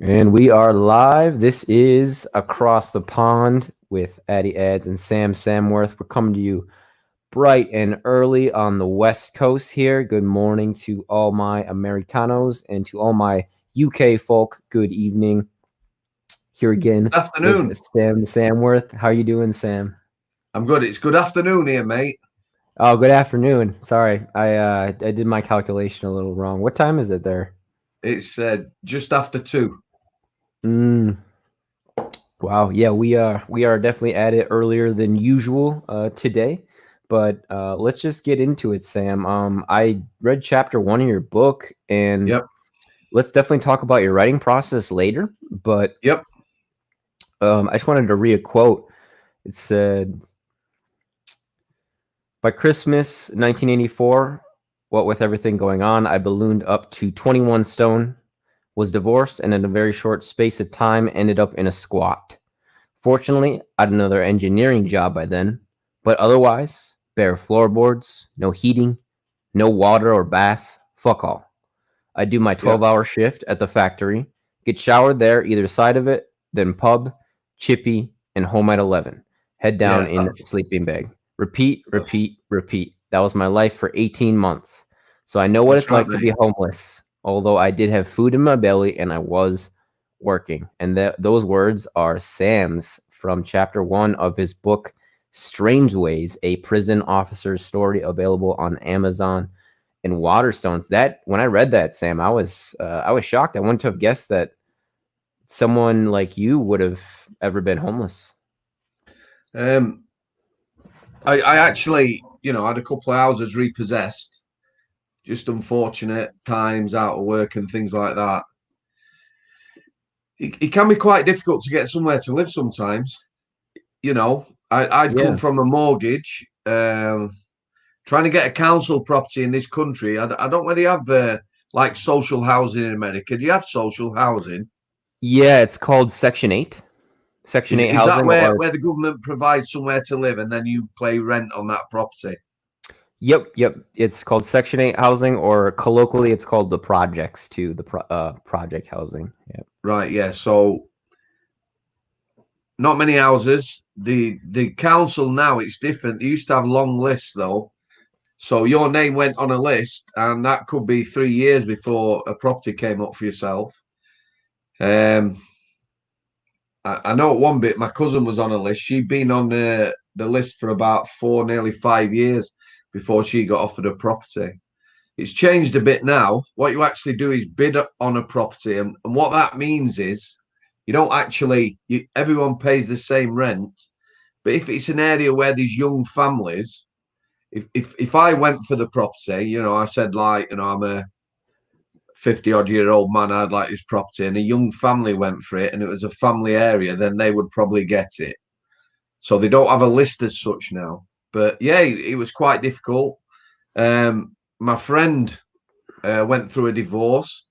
And we are live. This is Across the Pond with Addy Ads and Sam Samworth. We're coming to you bright and early on the West Coast here. Good morning to all my Americanos and to all my UK folk. Good evening. Here again Good with afternoon. Sam Samworth. How are you doing, Sam? I'm good. It's good afternoon here, mate. Oh, good afternoon. Sorry, I did my calculation a little wrong. What time is it there? It's just after 2. Mm, Wow, yeah, we are definitely at it earlier than usual today, but let's just get into it, Sam. I read chapter one of your book, and Yep, let's definitely talk about your writing process later. But yep, I just wanted to read a quote. It said, "By Christmas 1984, what with everything going on, I ballooned up to 21 stone, was divorced, and in a very short space of time ended up in a squat. Fortunately, I had another engineering job by then, but otherwise, bare floorboards, no heating, no water or bath, fuck all. I do my yep. 12-hour shift at the factory, get showered there either side of it, then pub, chippy, and home at 11. Head down Yeah, in sleeping bag. Repeat, that's repeat, repeat. That was my life for 18 months. So I know what that's it's right, like to be mate. homeless, although I did have food in my belly and I was working." And those words are Sam's from chapter one of his book, Strange Ways, a prison officer's story, available on Amazon and Waterstones. That when I read that, Sam, I was shocked. I wouldn't have guessed that someone like you would have ever been homeless. Um, I actually, had a couple of houses repossessed. Just unfortunate times out of work and things like that. It can be quite difficult to get somewhere to live sometimes. I'd come Yeah. from a mortgage. Trying to get a council property in this country. I don't know whether you have like social housing in America. Do you have social housing? Yeah, it's called Section 8. Section Is 8 is that housing, where or where the government provides somewhere to live and then you pay rent on that property? yep. It's called Section 8 housing, or colloquially it's called the projects too, the project housing. Yeah. Right, yeah. So not many houses. The council now it's different. They used to have long lists though. So your name went on a list, and that could be 3 years before a property came up for yourself. Um, I know at one bit my cousin was on a list. She'd been on the list for about nearly 5 years before she got offered a property. It's changed a bit now. What you actually do is bid on a property, and what that means is you don't actually everyone pays the same rent. But if it's an area where there's young families, if I went for the property, I said like, I'm a 50-odd-year-old man, I'd like this property, and a young family went for it, and it was a family area, then they would probably get it. So they don't have a list as such now. But yeah, it was quite difficult. My friend went through a divorce.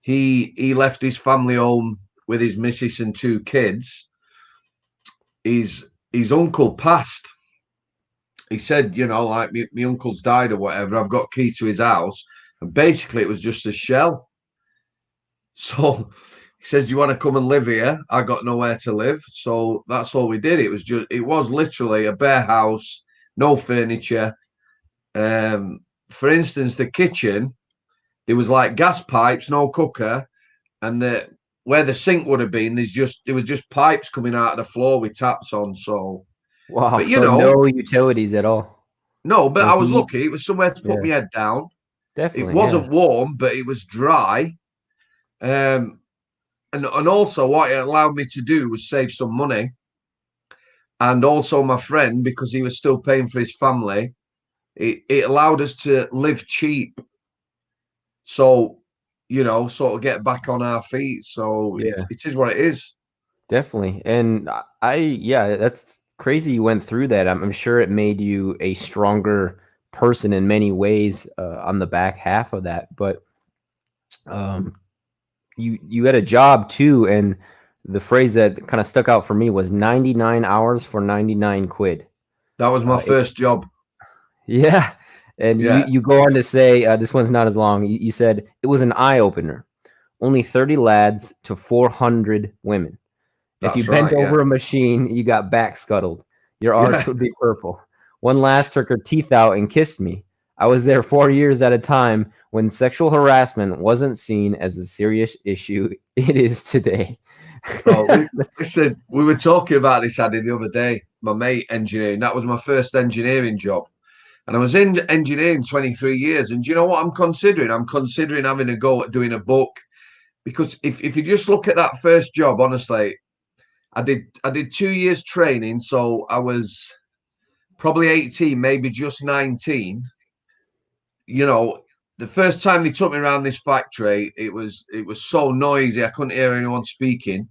He left his family home with his missus and 2 kids. His uncle passed. He said, like my uncle's died or whatever. I've got key to his house, and basically it was just a shell. So he says, "Do you want to come and live here?" I got nowhere to live, so that's all we did. It was literally a bare house, no furniture. For instance, the kitchen, there was like gas pipes, no cooker, and the where the sink would have been, there was just pipes coming out of the floor with taps on. So, Wow. but So no utilities at all. no, but No I was heat. lucky. It was somewhere to put Yeah. my head down. It Definitely. Yeah. wasn't warm, but it was dry. Um, and also what it allowed me to do was save some money. And also my friend, because he was still paying for his family, it allowed us to live cheap. So, sort of get back on our feet. So Yeah. it is what it is. Definitely. And yeah, that's crazy you went through that. I'm sure it made you a stronger person in many ways on the back half of that. But um, you had a job too, and the phrase that kind of stuck out for me was 99 hours for 99 quid. That was my It, first job. yeah. And you, Yeah. you go on to say, this one's not as long. You said it was an eye opener. only 30 lads to 400 women. If you That's bent right. Yeah. over a machine, you got back scuttled. Your arse Yeah. would be purple. One lass took her teeth out and kissed me. I was there 4 years at a time when sexual harassment wasn't seen as a serious issue it is today. Oh, listen, we were talking about this, Addy, the other day. My mate engineering. That was my first engineering job. And I was in engineering 23 years. And do you know what I'm considering? I'm considering having a go at doing a book. Because if you just look at that first job, honestly, I did 2 years training. So I was probably 18, maybe just 19. You know, the first time they took me around this factory, it was so noisy, I couldn't hear anyone speaking.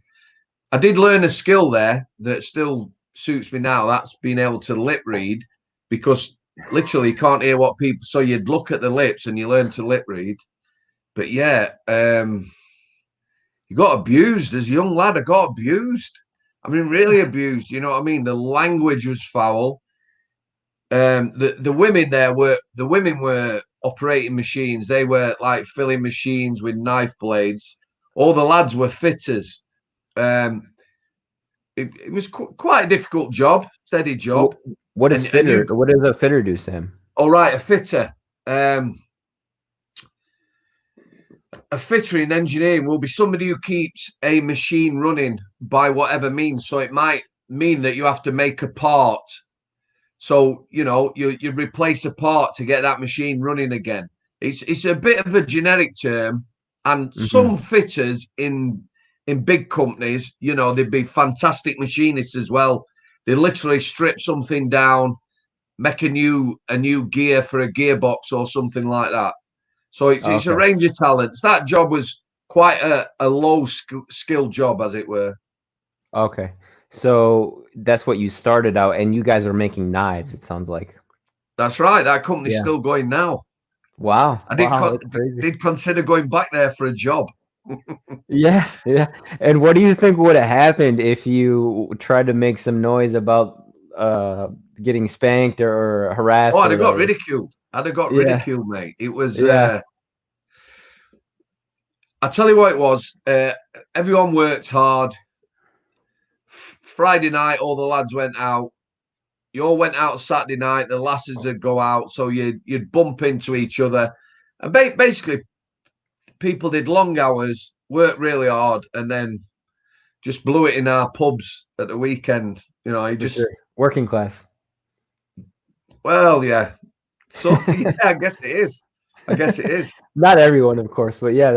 I did learn a skill there that still suits me now. That's being able to lip read, because literally you can't hear what people. So you'd look at the lips and you learn to lip read. But yeah, you got abused as a young lad. I got abused. I mean, really abused. You know what I mean? The language was foul. The women there were operating machines. They were like filling machines with knife blades. All the lads were fitters. Um, it was quite a difficult job, steady job. What is And fitter? you, What does a fitter do, Sam? all right, a fitter. A fitter in engineering will be somebody who keeps a machine running by whatever means. So it might mean that you have to make a part. So you replace a part to get that machine running again. It's a bit of a generic term, and Mm-hmm. some fitters in big companies, they'd be fantastic machinists as well. They literally strip something down, make a new gear for a gearbox or something like that. So it's a Okay. range of talents. That job was quite a low skill job, as it were. Okay. So that's what you started out, and you guys are making knives, it sounds like. That's right. That company's Yeah. still going now. Wow. I Wow. That's crazy. did consider going back there for a job. Yeah. Yeah. And what do you think would have happened if you tried to make some noise about uh getting spanked or Oh, harassed I'd or have got whatever? ridiculed. I'd have got Yeah. ridiculed, mate. It was. Yeah. I tell you what it was. Everyone worked hard. Friday night, all the lads went out. You all went out Saturday night. The lasses would go out, so you'd bump into each other, and basically people did long hours, worked really hard, and then just blew it in our pubs at the weekend. You For just sure. Working class. well, yeah. So yeah, I guess it is. I guess it is. Not everyone, of course, but yeah,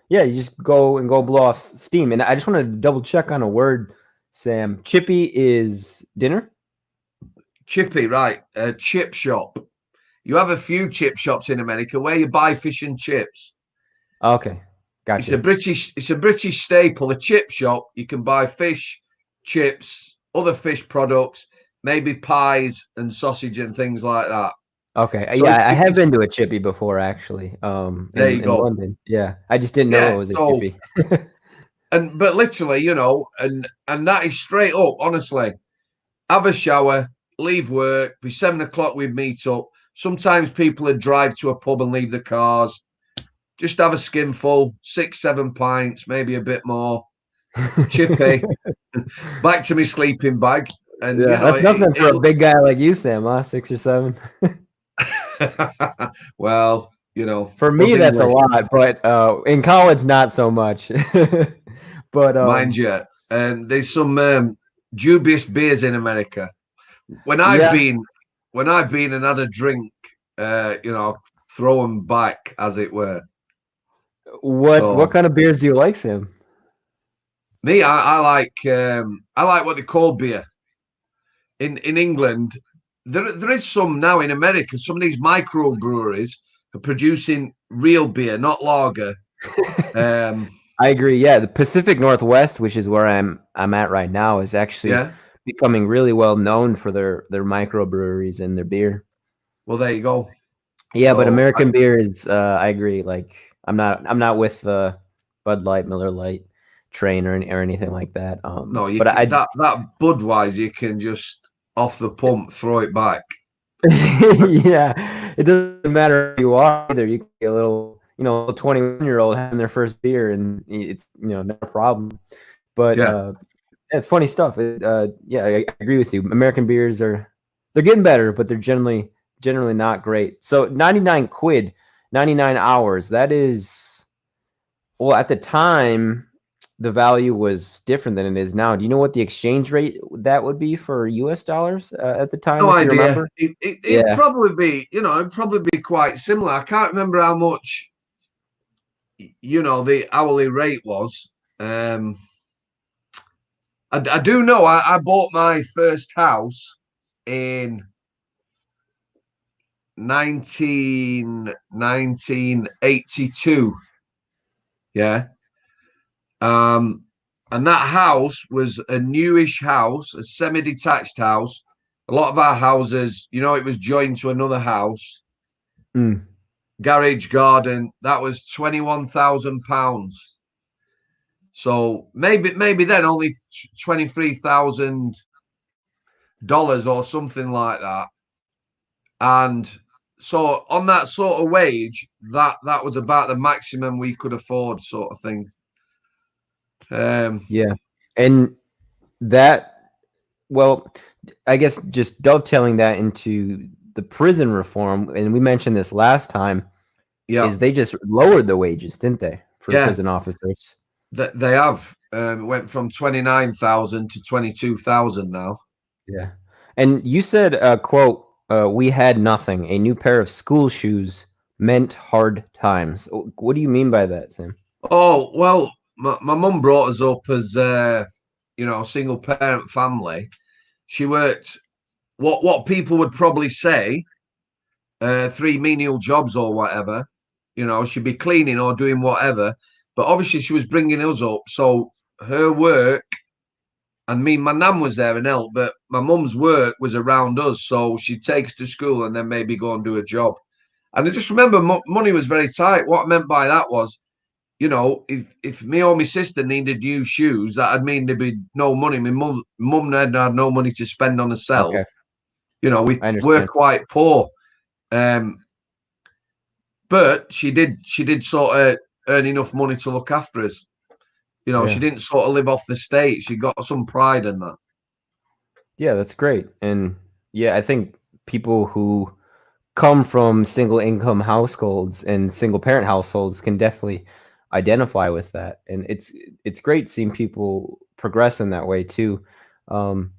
yeah, you just go blow off steam. And I just want to double check on a word, Sam. Chippy is dinner? Chippy, right? A chip shop. You have a few chip shops in America where you buy fish and chips. Okay. It's a Gotcha. British staple. A chip shop. You can buy fish, chips, other fish products, maybe pies and sausage and things like that. Okay. So Yeah, I have been to a chippy before actually. there you In go. London. Yeah. I just didn't know it Yeah. was a So chippy. but literally, and that is straight up. Honestly, have a shower, leave work. Be 7 o'clock. We'd meet up. Sometimes people would drive to a pub and leave the cars. Just have a skinful, 6, 7 pints, maybe a bit more. Chippy, back to my sleeping bag, and Yeah, that's nothing for a big guy like you, Sam, huh? 6 or 7. well, For me, was that's a English, lot, but in college, not so much. But mind you, and there's some dubious beers in America. When I've yeah. been, when I've been and had a drink, throw them back, as it were. What So kind of beers do you like, Sam? me, I like what they call beer in England. There is some now in America. Some of these microbreweries are producing real beer, not lager. Um, I agree. Yeah, the Pacific Northwest, which is where I'm at right now, is actually yeah. becoming really well known for their microbreweries and their beer. Well, there you go. Yeah, but So American beer is I agree. Like I'm not with the Bud Light, Miller Light train or anything like that. no, you But can, I that Budweiser, you can just off the pump throw it back. yeah, it doesn't matter who you are either. You can be a little, a 21-year-old having their first beer, and it's not a problem. But Yeah. yeah, it's funny stuff. Yeah, I agree with you. American beers they're getting better, but they're generally not great. So 99 quid, 99 hours. That is, well, at the time the value was different than it is now. Do you know what the exchange rate that would be for US dollars at the time, No if you idea. remember? It'd Yeah. probably be, it'd probably be quite similar. I can't remember how much, the hourly rate was. I do know I bought my first house in 1982. Yeah. Um, and that house was a newish house, a semi-detached house. A lot of our houses, it was joined to another house, Mm. garage, garden. That was £21,000. So maybe then only $23,000 or something like that. And so on that sort of wage, that was about the maximum we could afford, sort of thing. Yeah. And that, well, I guess just dovetailing that into the prison reform, and we mentioned this last time, Yeah, is they just lowered the wages, didn't they, for yeah, prison officers? they have. Went from 29,000 to 22,000 now. Yeah. And you said, quote, we had nothing. A new pair of school shoes meant hard times. What do you mean by that, Sam? Oh well, my mum brought us up as single parent family. She worked what people would probably say three menial jobs or whatever. She'd be cleaning or doing whatever. But obviously, she was bringing us up. So her work, and me, my nan was there and help, but my mum's work was around us. So she'd take us to school and then maybe go and do a job. And I just remember money was very tight. What I meant by that was, if me or my sister needed new shoes, that'd mean there'd be no money. My mum had no money to spend on herself. Okay, We I were understand. quite poor. Um, but she did sort of earn enough money to look after us. She Yeah. didn't sort of live off the state. She got some pride in that. Yeah, that's great. And yeah, I think people who come from single income households and single parent households can definitely identify with that. And it's great seeing people progress in that way too. Um,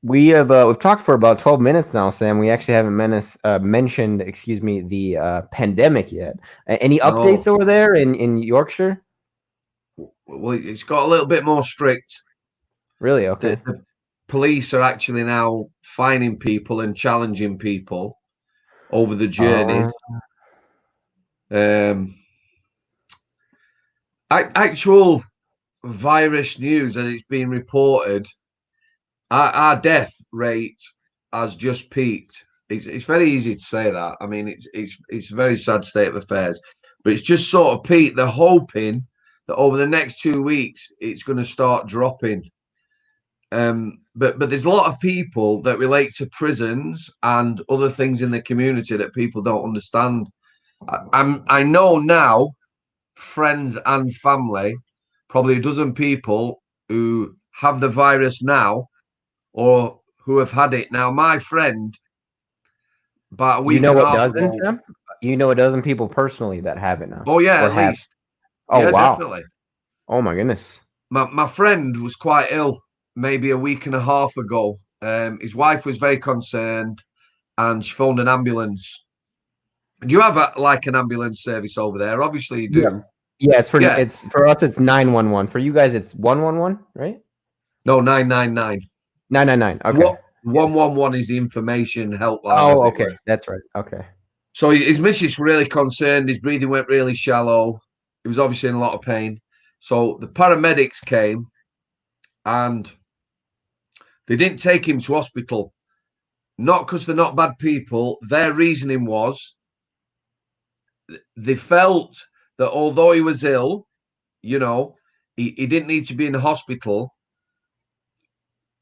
we've talked for about 12 minutes now, Sam. We actually haven't mentioned, excuse me, the pandemic yet. Any No, updates over there in Yorkshire? well, it's got a little bit more strict. Really? The, Okay. the police are actually now fining people and challenging people over the Uh, journeys. Um, actual virus news, as it's been reported, our death rate has just peaked. It's very easy to say that. I mean, it's a very sad state of affairs, but it's just sort of peaked. They're hoping that over the next 2 weeks it's going to start dropping. But there's a lot of people that relate to prisons and other things in the community that people don't understand. I know now, friends and family, probably a dozen people who have the virus now or who have had it. Now, my friend, about a you week know and a what half doesn't, ago, Sam? You know a dozen people personally that have it now oh, yeah, or at have. least. Oh, Yeah, wow. definitely. Oh my goodness. My friend was quite ill maybe a week and a half ago. His wife was very concerned and she phoned an ambulance. Do you have like an ambulance service over there? Obviously, you Yeah. do. Yeah, Yeah. it's for us it's 911. For you guys it's 111, right? No, 999. 999. Okay. What 111 is the information helpline, as Oh, it okay. were. That's right. Okay. So his missus were really concerned. His breathing went really shallow. He was obviously in a lot of pain. So the paramedics came and they didn't take him to hospital. Not because they're not bad people. Their reasoning was they felt that although he was ill, you know, he didn't need to be in the hospital.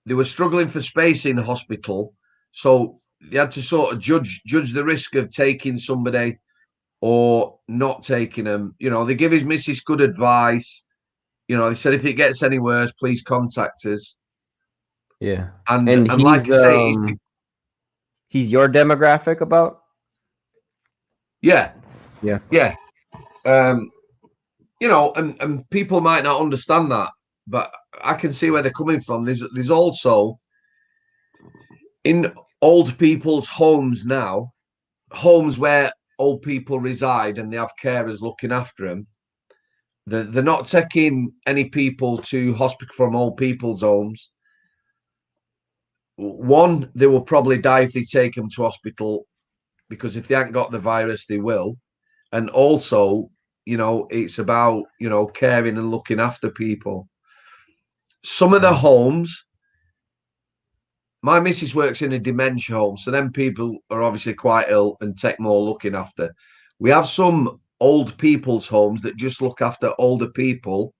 They were struggling for space in the hospital. So they had to sort of judge the risk of taking somebody or not taking them. They give his missus good advice. They said if it gets any worse, please contact us. Yeah. And And and like I say, he's your demographic about? yeah, Yeah. yeah. Um, and people might not understand that, but I can see where they're coming from. There's also in old people's homes now, homes where old people reside and they have carers looking after them. They're not taking any people to hospital from old people's homes. One, they will probably die if they take them to hospital because if they haven't got the virus, they will. And also, it's about, caring and looking after people. Some of the homes, my missus works in a dementia home, so then people are obviously quite ill and take more looking after. We have some old people's homes that just look after older people,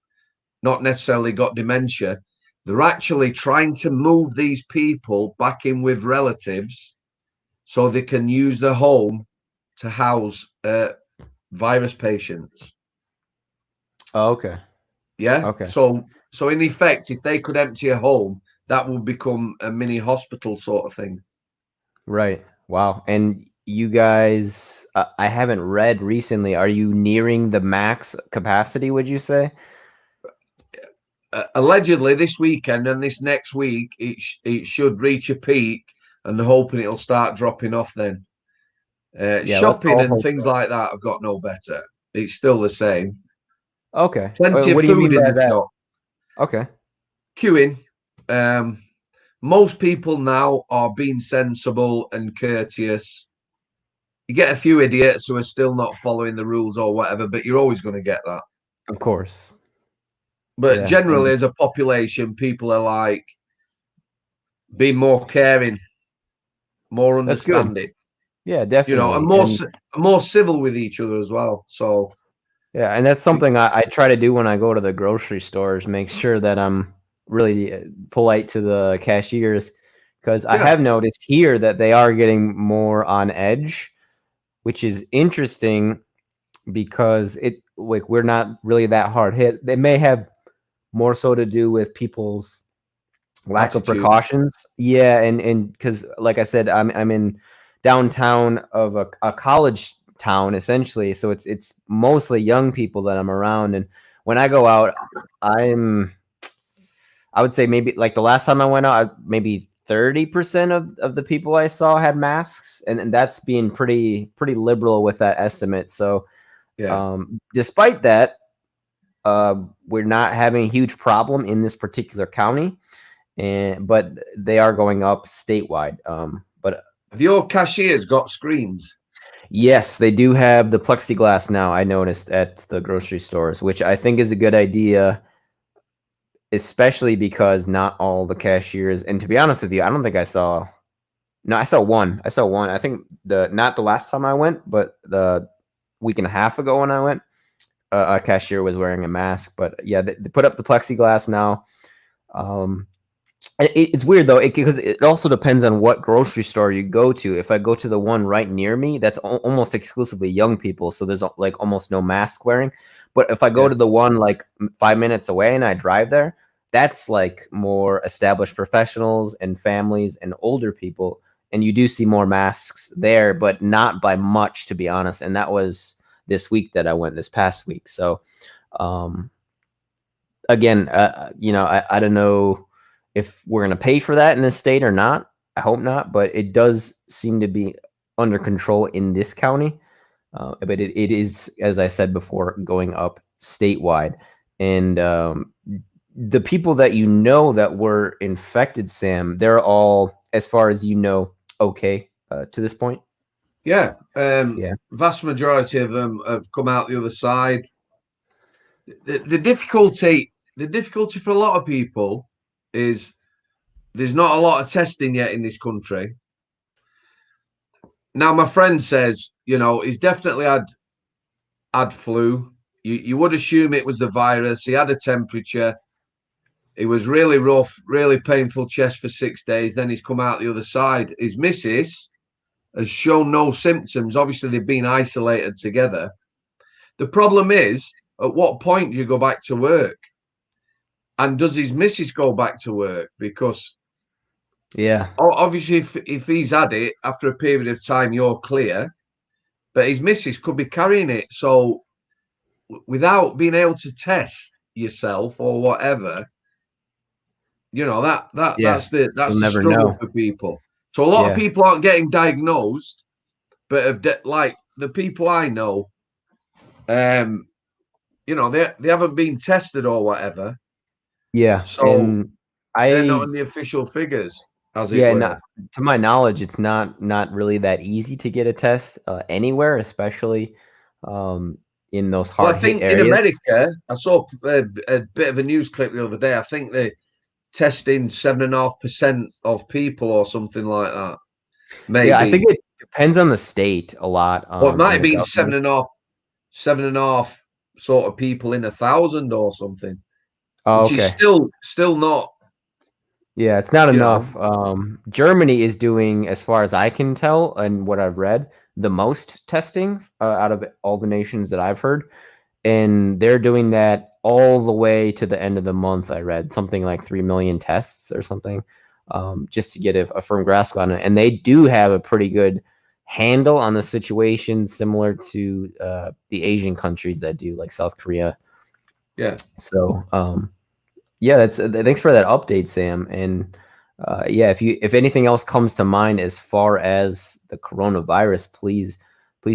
not necessarily got dementia. They're actually trying to move these people back in with relatives so they can use the home to house virus patients. Oh, okay. Yeah. Okay. So in effect, if they could empty a home, that would become a mini hospital sort of thing. Right. Wow. And you guys, I haven't read recently. Are you nearing the max capacity, would you say? Allegedly, this weekend and this next week, it should reach a peak, and they're hoping it'll start dropping off then. Yeah, let's Shopping all and hope things so. like that have got no better. It's still the same. Okay. Plenty of What do you food mean in by the that? shop. Okay. Queuing. Um, Most people now are being sensible and courteous. You get a few idiots who are still not following the rules or whatever, but you're always going to get that. Of course. But Yeah. generally, And as a population, people are like being more caring, more that's good. understanding, Yeah, and definitely. more civil with each other as well. So Yeah, and that's something I try to do when I go to the grocery stores, make sure that I'm really polite to the cashiers because I yeah, have noticed here that they are getting more on edge, which is interesting because it like we're not really that hard hit. They may have more so to do with people's lack of attitude. precautions. Yeah, and because like I said, I'm in downtown of a college town essentially, so it's mostly young people that I'm around, and when I go out, I'm I would say maybe like the last time I went out, maybe 30% of the people I saw had masks, and that's being pretty liberal with that estimate. So Yeah. despite that, we're not having a huge problem in this particular county, and but they are going up statewide. But Have your cashiers got screens? yes, they do have the plexiglass now. I noticed at the grocery stores, which I think is a good idea, especially because not all the cashiers. And to be honest with you, I don't think I saw. No, I saw one. I saw one. I think the not the last time I went, but the week and a half ago when I went, a cashier was wearing a mask. But yeah, they put up the plexiglass now. Um, it's weird though, because it also depends on what grocery store you go to. If I go to the one right near me, that's almost exclusively young people, so there's like almost no mask wearing. But if I go Yeah. to the one like 5 minutes away and I drive there, that's like more established professionals and families and older people, and you do see more masks there, but not by much, to be honest. And that was this week that I went, this past week. So, um, again, I don't know if we're going to pay for that in this state or not. I hope not, but it does seem to be under control in this county. But it is, as I said before, going up statewide. And the people that you know that were infected, Sam, they're all, as far as you know, okay to this point. Yeah. Yeah. Vast majority of them have come out the other side. The difficulty for a lot of people is there's not a lot of testing yet in this country. Now, my friend says, he's definitely had flu. You would assume it was the virus. He had a temperature. It was really rough, really painful chest for 6 days. Then he's come out the other side. His missus has shown no symptoms. Obviously, they've been isolated together. The problem is, at what point do you go back to work? And does his missus go back to work? Because Yeah. obviously, if he's had it after a period of time, you're clear. But his missus could be carrying it. So without being able to test yourself or whatever, you know, Yeah. that's You'll the never struggle know. for people. So a lot of Yeah. people aren't getting diagnosed, but like the people I know, you know, they haven't been tested or whatever. Yeah. So And they're not I in the official figures, as it yeah, were. not to my knowledge, it's not really that easy to get a test anywhere, especially um, in those Well, I hard hit think in areas. America, I saw a bit of a news clip the other day. I think they're testing 7.5% of people or something like that. Yeah, I think Maybe. it depends on the state a lot, Or it might and have the been government. 7.5 sort of people in 1,000 or something, Oh, which is okay. still not, Yeah, it's not you know. enough. Germany is doing, as far as I can tell, and what I've read, the most testing out of all the nations that I've heard, and they're doing that all the way to the end of the month. I read something like 3 million tests or something, just to get a firm grasp on it. And they do have a pretty good handle on the situation, similar to the Asian countries that do, like South Korea. Yeah, So, yeah, that's thanks for that update, Sam. And yeah, if anything else comes to mind as far as the coronavirus, please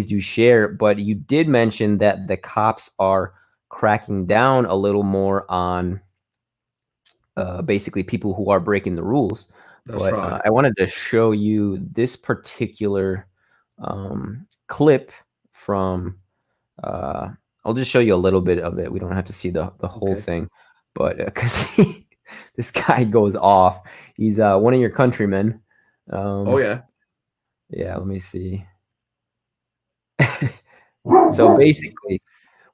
do share. But you did mention that the cops are cracking down a little more on basically people who are breaking the rules. that's But right. I wanted to show you this particular clip from. Uh, I'll just show you a little bit of it. We don't have to see the whole Okay. thing, but because this guy goes off. He's one of your countrymen. Oh Um, yeah. yeah, let me see. So basically,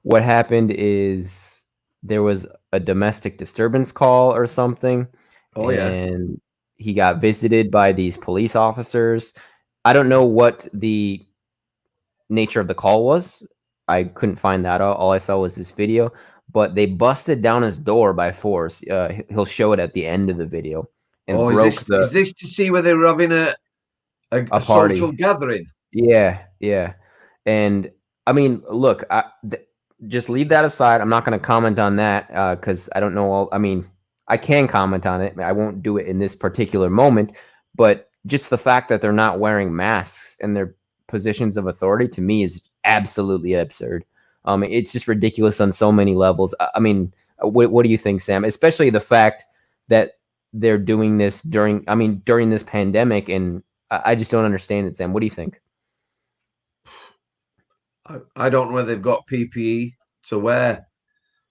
what happened is there was a domestic disturbance call or something, Oh yeah. and he got visited by these police officers. I don't know what the nature of the call was. I couldn't find that out. All I saw was this video, but they busted down his door by force. He'll show it at the end of the video and Oh, broke is this to see where they were having a a social party. gathering? Yeah, yeah. And I mean, look, just leave that aside. I'm not going to comment on that because I don't know all. I mean, I can comment on it. I won't do it in this particular moment, but just the fact that they're not wearing masks in their positions of authority to me is absolutely absurd. It's just ridiculous on so many levels. I mean, what do you think, Sam? Especially the fact that they're doing this during this pandemic, and I just don't understand it, Sam. What do you think? I don't know whether they've got PPE to wear.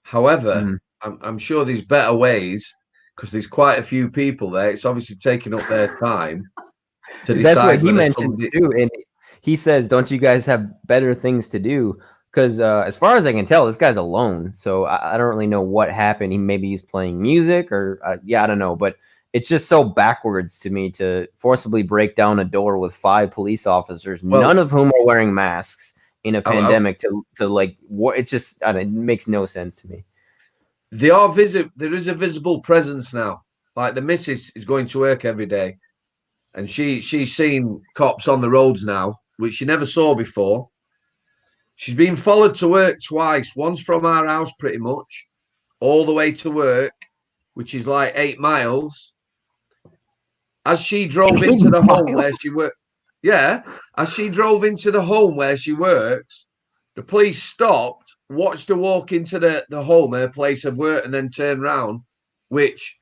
However, Mm. I'm sure there's better ways because there's quite a few people there. It's obviously taking up their time to That's what decide he whether mentions somebody. too, and he says, "Don't you guys have better things to do?" Because as far as I can tell, this guy's alone, so I don't really know what happened. Maybe he's playing music, or yeah, I don't know. But it's just so backwards to me to forcibly break down a door with 5 police officers, none Well, of whom are wearing masks in a I, pandemic. To like what? It just I don't, it makes no sense to me. they are visible. There is a visible presence now. Like the missus is going to work every day, and she's seen cops on the roads now, which she never saw before. She's been followed to work twice. Once from our house, pretty much, all the way to work, which is like 8 miles. As she drove Eight into the home where miles. she worked, yeah, as she drove into the home where she works, the police stopped, watched her walk into the home, her place of work, and then turned round, which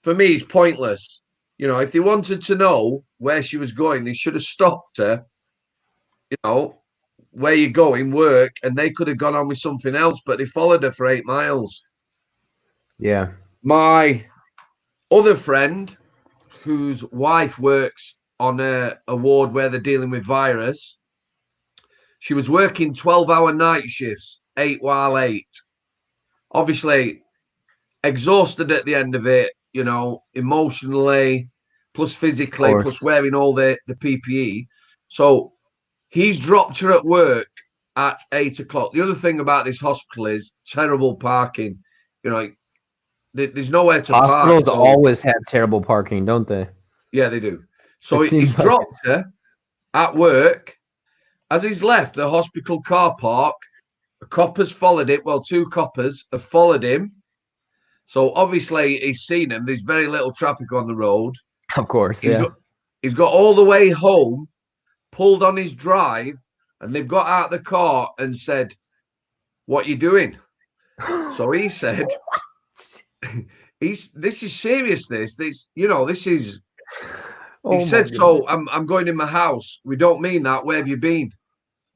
for me is pointless. You know, if they wanted to know where she was going, they should have stopped her, you know, where you going, work, and they could have gone on with something else, but they followed her for 8 miles. Yeah. My other friend, whose wife works on a ward where they're dealing with virus, she was working 12-hour night shifts, 8 while 8. Obviously, exhausted at the end of it, you know, emotionally, plus Of physically, course. plus wearing all the PPE. So he's dropped her at work at 8 o'clock. The other thing about this hospital is terrible parking. You know, there's nowhere to park. Hospitals So always have terrible parking, don't they? yeah, they do. So It he's seems like it. dropped her at work. As he's left the hospital car park, a copper's followed it. Well, two coppers have followed him. So obviously he's seen him. There's very little traffic on the road. Of course, He's yeah. got he's got all the way home, pulled on his drive, and they've got out the car and said, "What you doing?" So he said, "This is serious. This this is." He Oh my said, goodness. "So I'm going in my house. We don't mean that. Where have you been?"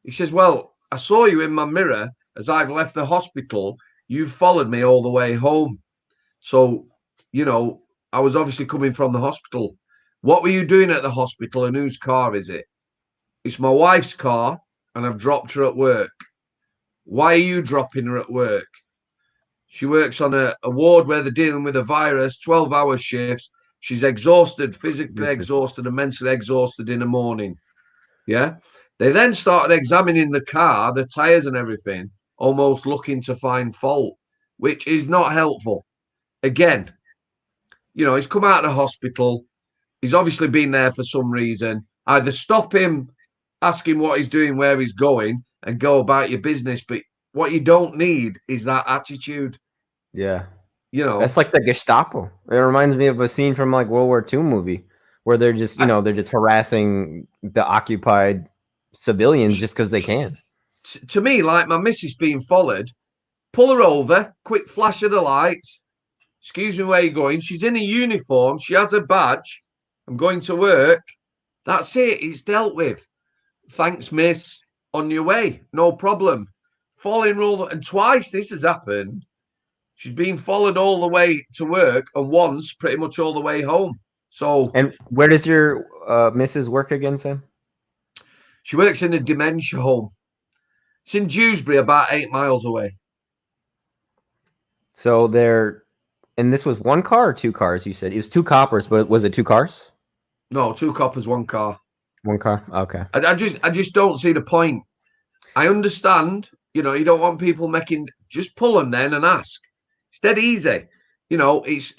He says, "Well, I saw you in my mirror as I've left the hospital. You've followed me all the way home. So, I was obviously coming from the hospital. What were you doing at the hospital and whose car is it?" "It's my wife's car and I've dropped her at work." "Why are you dropping her at work?" "She works on a ward where they're dealing with a virus, 12-hour shifts. She's exhausted, physically This is exhausted and mentally exhausted in the morning." Yeah. They then started examining the car, the tires and everything, almost looking to find fault, which is not helpful. Again, he's come out of the hospital. He's obviously been there for some reason. Either stop him, ask him what he's doing, where he's going, and go about your business. But what you don't need is that attitude. yeah. You That's know, like the Gestapo. It reminds me of a scene from like World War II movie where they're just, I, they're just harassing the occupied civilians just because they can. to me, like my missus being followed, pull her over, quick flash of the lights. "Excuse me, where you going?" She's in a uniform. She has a badge. "I'm going to work." That's it. It's dealt with. "Thanks, miss. On your way. No problem." Following rule, and twice this has happened. She's been followed all the way to work and once pretty much all the way home. So And where does your Mrs. work again, Sam? she works in a dementia home. It's in Dewsbury, about 8 miles away. So and this was one car or two cars, you said? It was two coppers, but was it two cars? No, two coppers, one car. One car? Okay. I just don't see the point. I understand, you don't want people making. Just pull them then and ask. It's dead easy. It's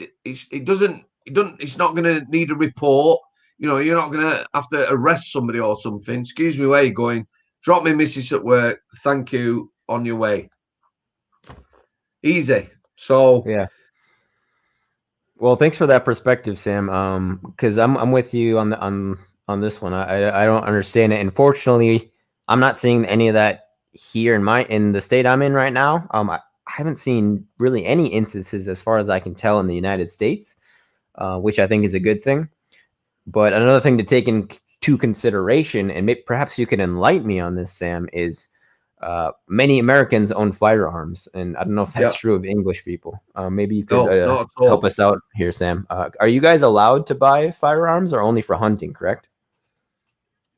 not going to need a report. You're not going to have to arrest somebody or something. "Excuse me, where you going?" "Drop me missus at work. Thank you. On your way." Easy. So Yeah. Well, thanks for that perspective, Sam. Because I'm with you on this one. I don't understand it. Unfortunately, I'm not seeing any of that here in the state I'm in right now. I haven't seen really any instances, as far as I can tell, in the United States, which I think is a good thing. But another thing to take into consideration, and perhaps you can enlighten me on this, Sam, is many Americans own firearms, and I don't know if that's yeah, true of English people. Maybe you could no, not at help all. us out here, Sam. Are you guys allowed to buy firearms, or only for hunting? Correct?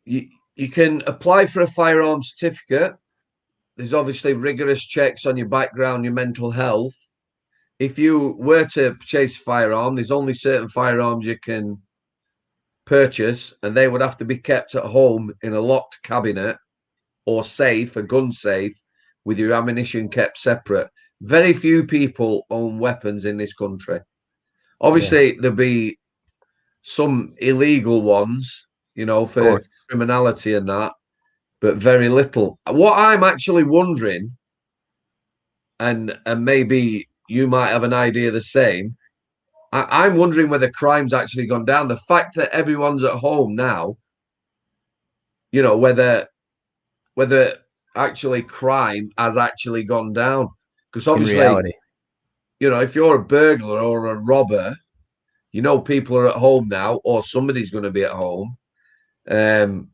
You can apply for a firearm certificate. There's obviously rigorous checks on your background, your mental health. If you were to purchase a firearm, there's only certain firearms you can purchase, and they would have to be kept at home in a locked cabinet or safe, a gun safe, with your ammunition kept separate. Very few people own weapons in this country. Yeah, Obviously, there'll be some illegal ones, of for course. criminality and that, but very little. What I'm actually wondering, and maybe you might have an idea the same, I'm wondering whether crime's actually gone down. The fact that everyone's at home now, whether actually crime has actually gone down. Because In obviously, reality, if you're a burglar or a robber, people are at home now, or somebody's going to be at home. Um,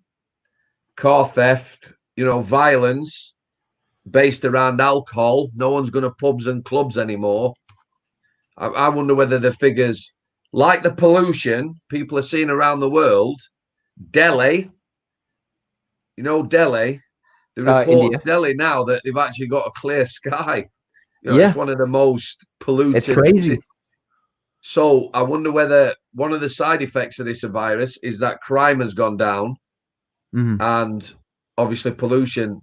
Car theft, violence based around alcohol. No one's going to pubs and clubs anymore. I wonder whether the figures, like the pollution people are seeing around the world, Delhi, Delhi, the reports India. Delhi now that they've actually got a clear sky. It's Yeah, one of the most it's polluted cities. crazy. So I wonder whether one of the side effects of this virus is that crime has gone down, and obviously pollution.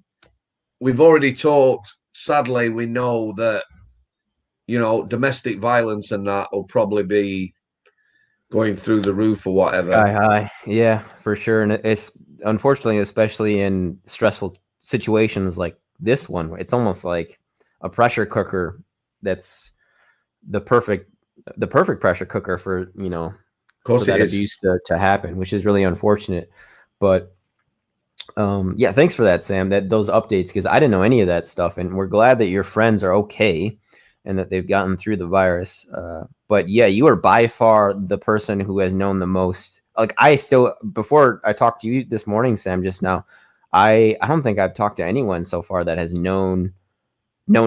We've already talked. Sadly, we know that domestic violence and that will probably be going through the roof or whatever. Sky high. Yeah, for sure. And it's unfortunately, especially in stressful situations like this one, it's almost like a pressure cooker that's the perfect pressure cooker for, Of course, for it that is. abuse to happen, which is really unfortunate. But yeah, thanks for that, Sam. That those updates, because I didn't know any of that stuff, and we're glad that your friends are okay and that they've gotten through the virus. But yeah, you are by far the person who has known the most. Like I still, before I talked to you this morning, Sam, just now, I don't think I've talked to anyone so far that has known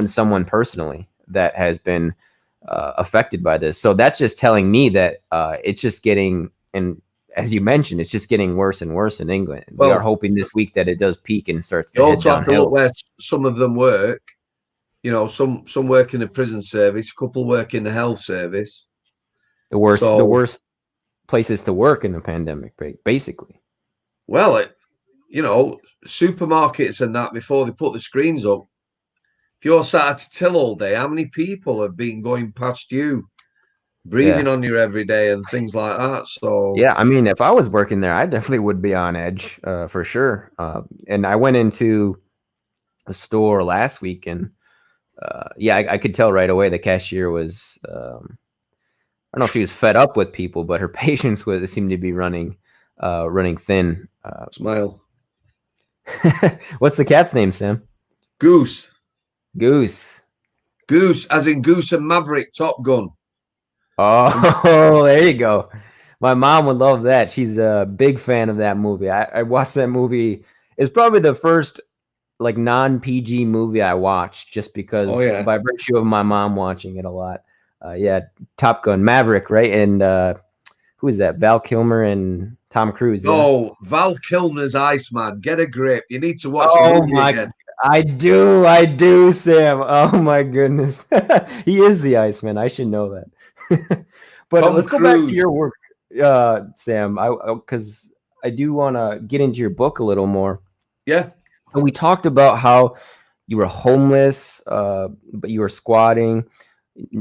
someone personally that has been affected by this. So that's just telling me that it's just getting, and as you mentioned, it's just getting worse and worse in England. We are Well, hoping this week that it does peak and starts you to head also have to look downhill. where some of them work. Some work in the prison service, a couple work in the health service. The So, worst places to work in the pandemic, basically. well, supermarkets and that, before they put the screens up, if you're sat at a till all day, how many people have been going past you, breathing Yeah. on you every day and things like that? So, Yeah, I mean, if I was working there, I definitely would be on edge, for sure. And I went into a store last week, and yeah, I could tell right away the cashier was, I don't know if she was fed up with people, but her patience was seemed to be running thin. smile. What's the cat's name, Sam? Goose. Goose. Goose, as in Goose and Maverick, Top Gun. Oh, there you go. My mom would love that. She's a big fan of that movie. I watched that movie. It's probably the first like non PG movie I watched, just Oh, because yeah. by virtue of my mom watching it a lot. Yeah, Top Gun, Maverick, right? And who is that? Val Kilmer and Tom Cruise. Yeah. No, Val Kilmer's Iceman. Get a grip. You need to watch the Oh movie my! again. I do, Sam. Oh my goodness, he is the Iceman. I should know that. But Tom let's go back to Cruise. your work, Sam. Because I do want to get into your book a little more. Yeah. So we talked about how you were homeless, but you were squatting.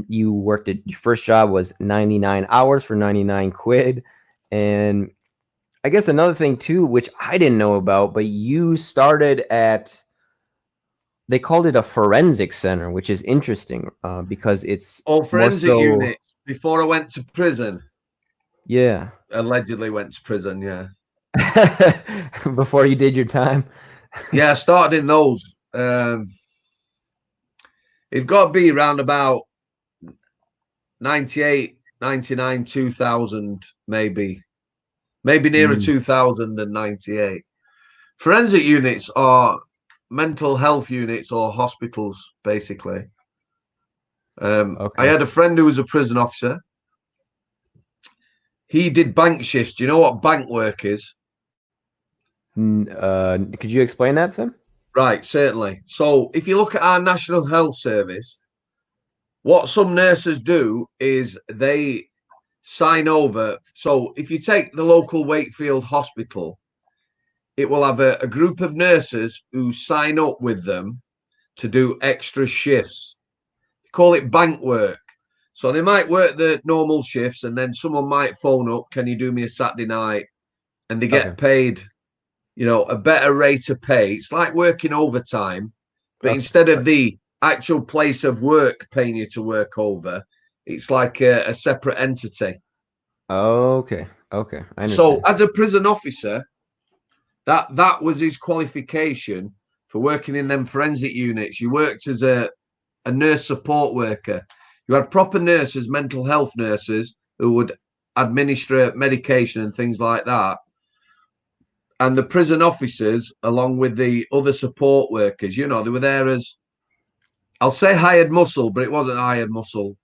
You worked at your first job was 99 hours for 99 quid, and I guess another thing too, which I didn't know about, but you started at, they called it a forensic center, which is interesting because it's Or more forensic so, unit. Before I went to prison. yeah. Allegedly went to prison, yeah. Before you did your time. Yeah, I started in those. It got to be around about 98, 99, 2000, maybe. Maybe nearer Mm, 2098. Forensic units are mental health units or hospitals, basically. I okay. had a friend who was a prison officer. He did bank shifts. Do you know what bank work is? Could you explain that, Sim? Right, certainly. So if you look at our National Health Service, what some nurses do is they sign over. So if you take the local Wakefield hospital, it will have a group of nurses who sign up with them to do extra shifts. They call it bank work. So they might work the normal shifts and then someone might phone up, can you do me a Saturday night? And they Okay. get paid, a better rate of pay. It's like working overtime, but Okay. instead of the actual place of work paying you to work over, it's like a separate entity. Okay. Okay. I So understand. as a prison officer, that was his qualification for working in them forensic units. You worked as a nurse support worker. You had proper nurses, mental health nurses, who would administer medication and things like that. And the prison officers, along with the other support workers, they were there as, I'll say hired muscle, but it wasn't hired muscle.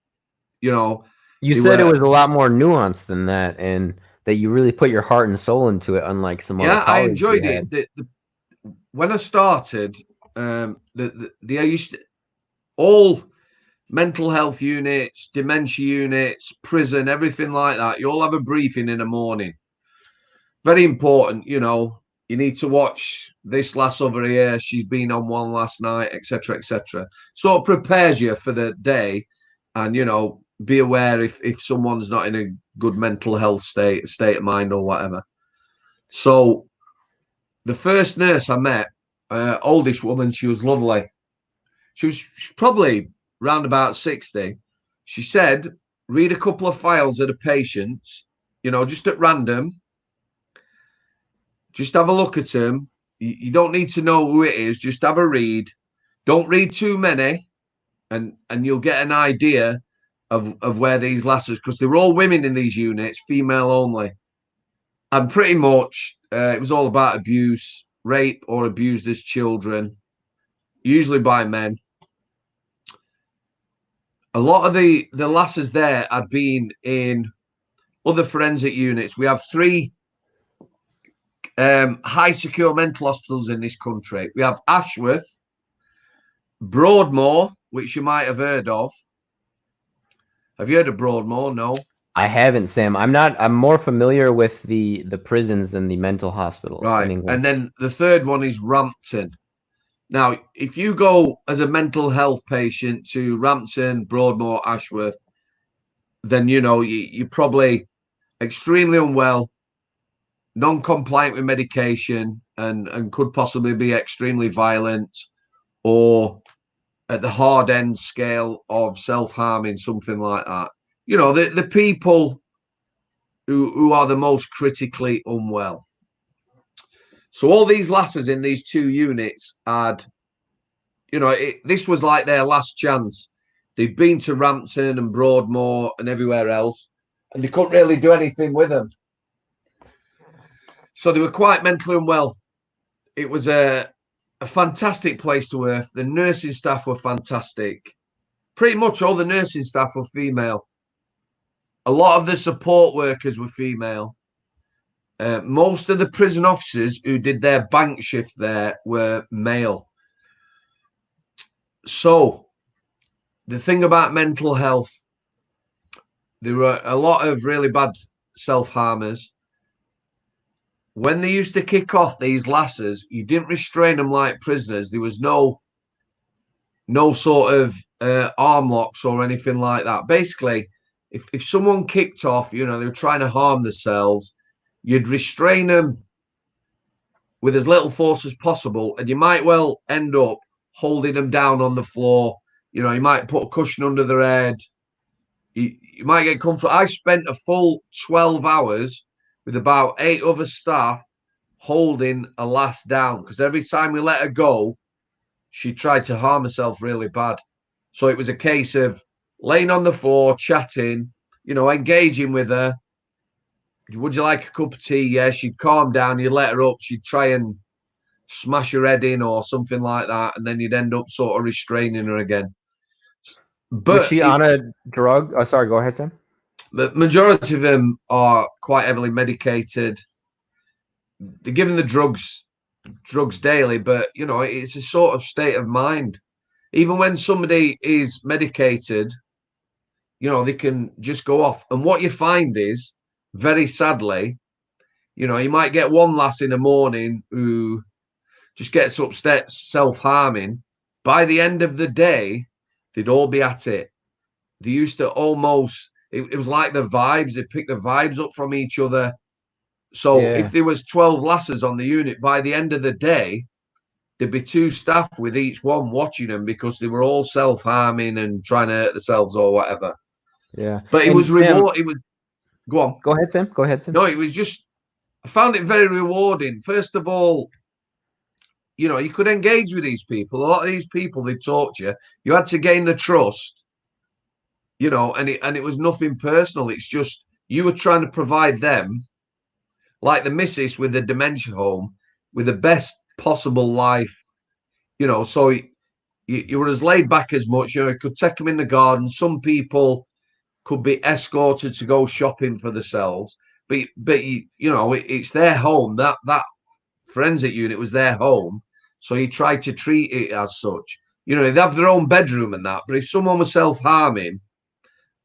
You know, You they said it were, was a lot more nuanced than that, and that you really put your heart and soul into it, unlike some other yeah, I colleagues you enjoyed it. had. When I started, I used to, all mental health units, dementia units, prison, everything like that. You all have a briefing in the morning. Very important, you need to watch this lass over here. She's been on one last night, etc., etc. So it prepares you for the day, and be aware if someone's not in a good mental health state of mind or whatever. So the first nurse I met, oldish woman, she was lovely. She was probably round about 60. She said, read a couple of files of the patients, just at random. Just have a look at them. You don't need to know who it is. Just have a read. Don't read too many, and you'll get an idea of where these lasses, because they were all women in these units, female only. And pretty much it was all about abuse, rape or abused as children, usually by men. A lot of the lasses there had been in other forensic units. We have 3 high secure mental hospitals in this country. We have Ashworth, Broadmoor, which you might have heard of. Have you heard of Broadmoor? No. I haven't, Sam. I'm more familiar with the prisons than the mental hospitals in England. And then the third one is Rampton. Now, if you go as a mental health patient to Rampton, Broadmoor, Ashworth, then you're probably extremely unwell, non-compliant with medication, and could possibly be extremely violent, or at the hard end scale of self-harming, something like that. The people who are the most critically unwell. So all these lasses in these 2 units had, this was like their last chance. They'd been to Rampton and Broadmoor and everywhere else, and they couldn't really do anything with them. So they were quite mentally unwell. It was a fantastic place to work. The nursing staff were fantastic. Pretty much all the nursing staff were female. A lot of the support workers were female. Most of the prison officers who did their bank shift there were male. So the thing about mental health, there were a lot of really bad self-harmers. When they used to kick off these lasses, you didn't restrain them like prisoners. There was no sort of arm locks or anything like that. Basically, if someone kicked off, they were trying to harm themselves, you'd restrain them with as little force as possible, and you might well end up holding them down on the floor. You might put a cushion under their head. You might get comfortable. I spent a full 12 hours with about 8 other staff holding a lass down, because every time we let her go, she tried to harm herself really bad. So it was a case of laying on the floor, chatting, engaging with her. Would you like a cup of tea? Yeah, she'd calm down. You'd let her up. She'd try and smash her head in or something like that, and then you'd end up sort of restraining her again. But was she on a drug? Oh, sorry, go ahead, Sam. The majority of them are quite heavily medicated. They're given the drugs daily, but it's a sort of state of mind. Even when somebody is medicated, they can just go off. And what you find is, very sadly, you might get one lass in the morning who just gets upset, self-harming. By the end of the day, they'd all be at it. They used to almost, it was like the vibes. They picked the vibes up from each other. So if there was 12 lasses on the unit, by the end of the day, there'd be 2 staff with each one watching them, because they were all self-harming and trying to hurt themselves or whatever. Yeah. But it was reward. It was, go on. Go ahead, Sam. Go ahead, Sam. No, it was just, I found it very rewarding. First of all, you could engage with these people. A lot of these people, they talk to you. You had to gain the trust, and it was nothing personal. It's just you were trying to provide them, like the missus with the dementia home, with the best possible life. So you were as laid back as much. You could take them in the garden. Some people could be escorted to go shopping for themselves, but it's their home. That forensic unit was their home. So you try to treat it as such. They'd have their own bedroom and that. But if someone was self-harming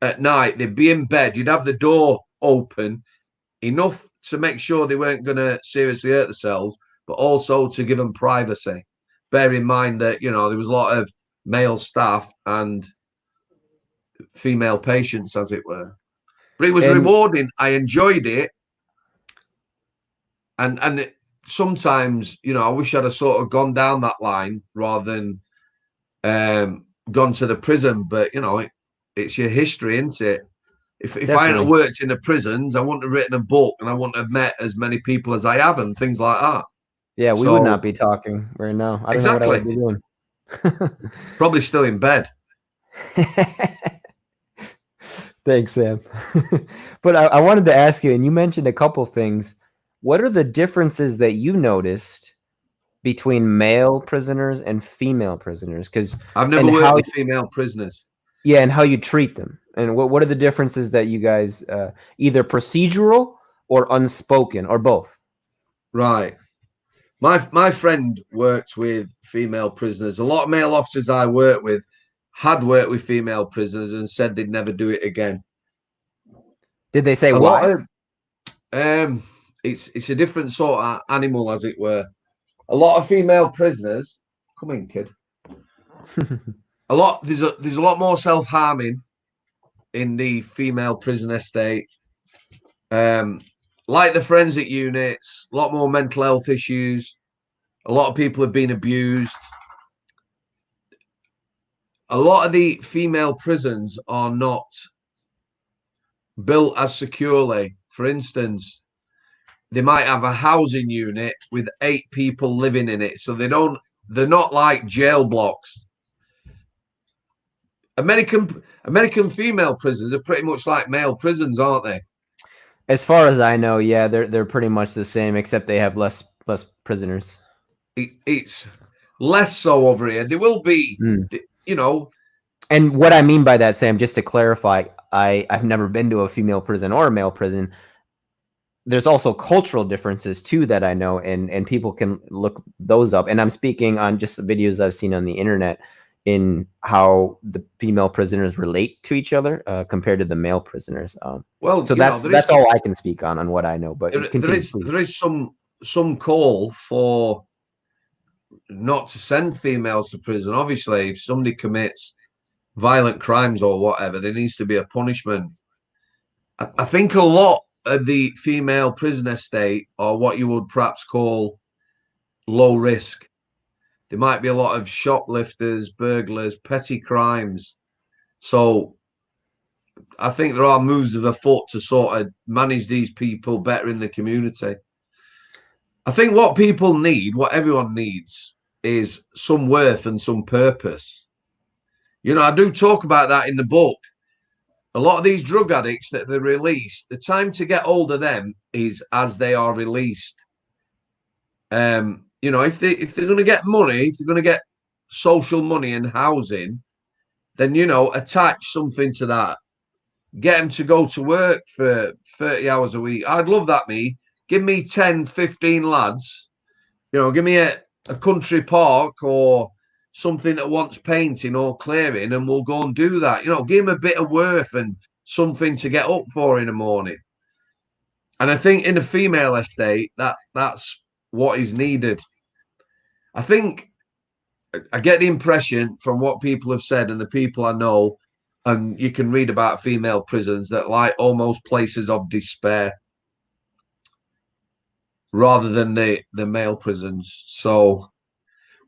at night, they'd be in bed. You'd have the door open enough to make sure they weren't going to seriously hurt themselves, but also to give them privacy. Bear in mind that, you know, there was a lot of male staff and female patients, as it were. But it was And rewarding. I enjoyed it. And sometimes, you know, I wish I'd have sort of gone down that line rather than gone to the prison. But, you know, it's your history, isn't it? If I hadn't definitely. worked in the prisons, I wouldn't have written a book and I wouldn't have met as many people as I have and things like that. Yeah, we would not So be talking right now. I don't know what I would exactly. be doing. Probably still in bed. Thanks, Sam. But I wanted to ask you, and you mentioned a couple things. What are the differences that you noticed between male prisoners and female prisoners? Because I've never and worked how with female prisoners. yeah, and how you treat them, and what are the differences that you guys either procedural or unspoken or both? Right. My friend worked with female prisoners. A lot of male officers I worked with had worked with female prisoners and said they'd never do it again. Did they say A lot why? of it's a different sort of animal, as it were. A lot of female prisoners, come in, kid. There's a lot more self-harming in the female prison estate. Um, like the forensic units, a lot more mental health issues. A lot of people have been abused. A lot of the female prisons are not built as securely. For instance, they might have a housing unit with 8 people living in it, so they're not like jail blocks. American female prisons are pretty much like male prisons, aren't they? As far as I know, yeah, they're pretty much the same, except they have less prisoners. It's less so over here. There will be, Mm. you know, And what I mean by that, Sam, just to clarify, I've never been to a female prison or a male prison. There's also cultural differences too that I know, and people can look those up. And I'm speaking on just videos I've seen on the internet in how the female prisoners relate to each other compared to the male prisoners. well, So you know, that's all I can speak on what I know. But continue, please. there is some call for not to send females to prison. Obviously, if somebody commits violent crimes or whatever, there needs to be a punishment. I think a lot of the female prison estate are what you would perhaps call low risk. There might be a lot of shoplifters, burglars, petty crimes. So I think there are moves of afoot to sort of manage these people better in the community. I think what people need, what everyone needs, is some worth and some purpose. You know, I do talk about that in the book. A lot of these drug addicts that they're released, the time to get hold of them is as they are released. You know, if they're going to get money, if they're going to get social money and housing, then, you know, attach something to that. Get them to go to work for 30 hours a week. I'd love that, me. Give me 10, 15 lads. You know, give me a country park or something that wants painting or clearing, and we'll go and do that. You know, give them a bit of worth and something to get up for in the morning. And I think in a female estate, that's what is needed. I think I get the impression from what people have said and the people I know, and you can read about female prisons, that like almost places of despair rather than the male prisons. So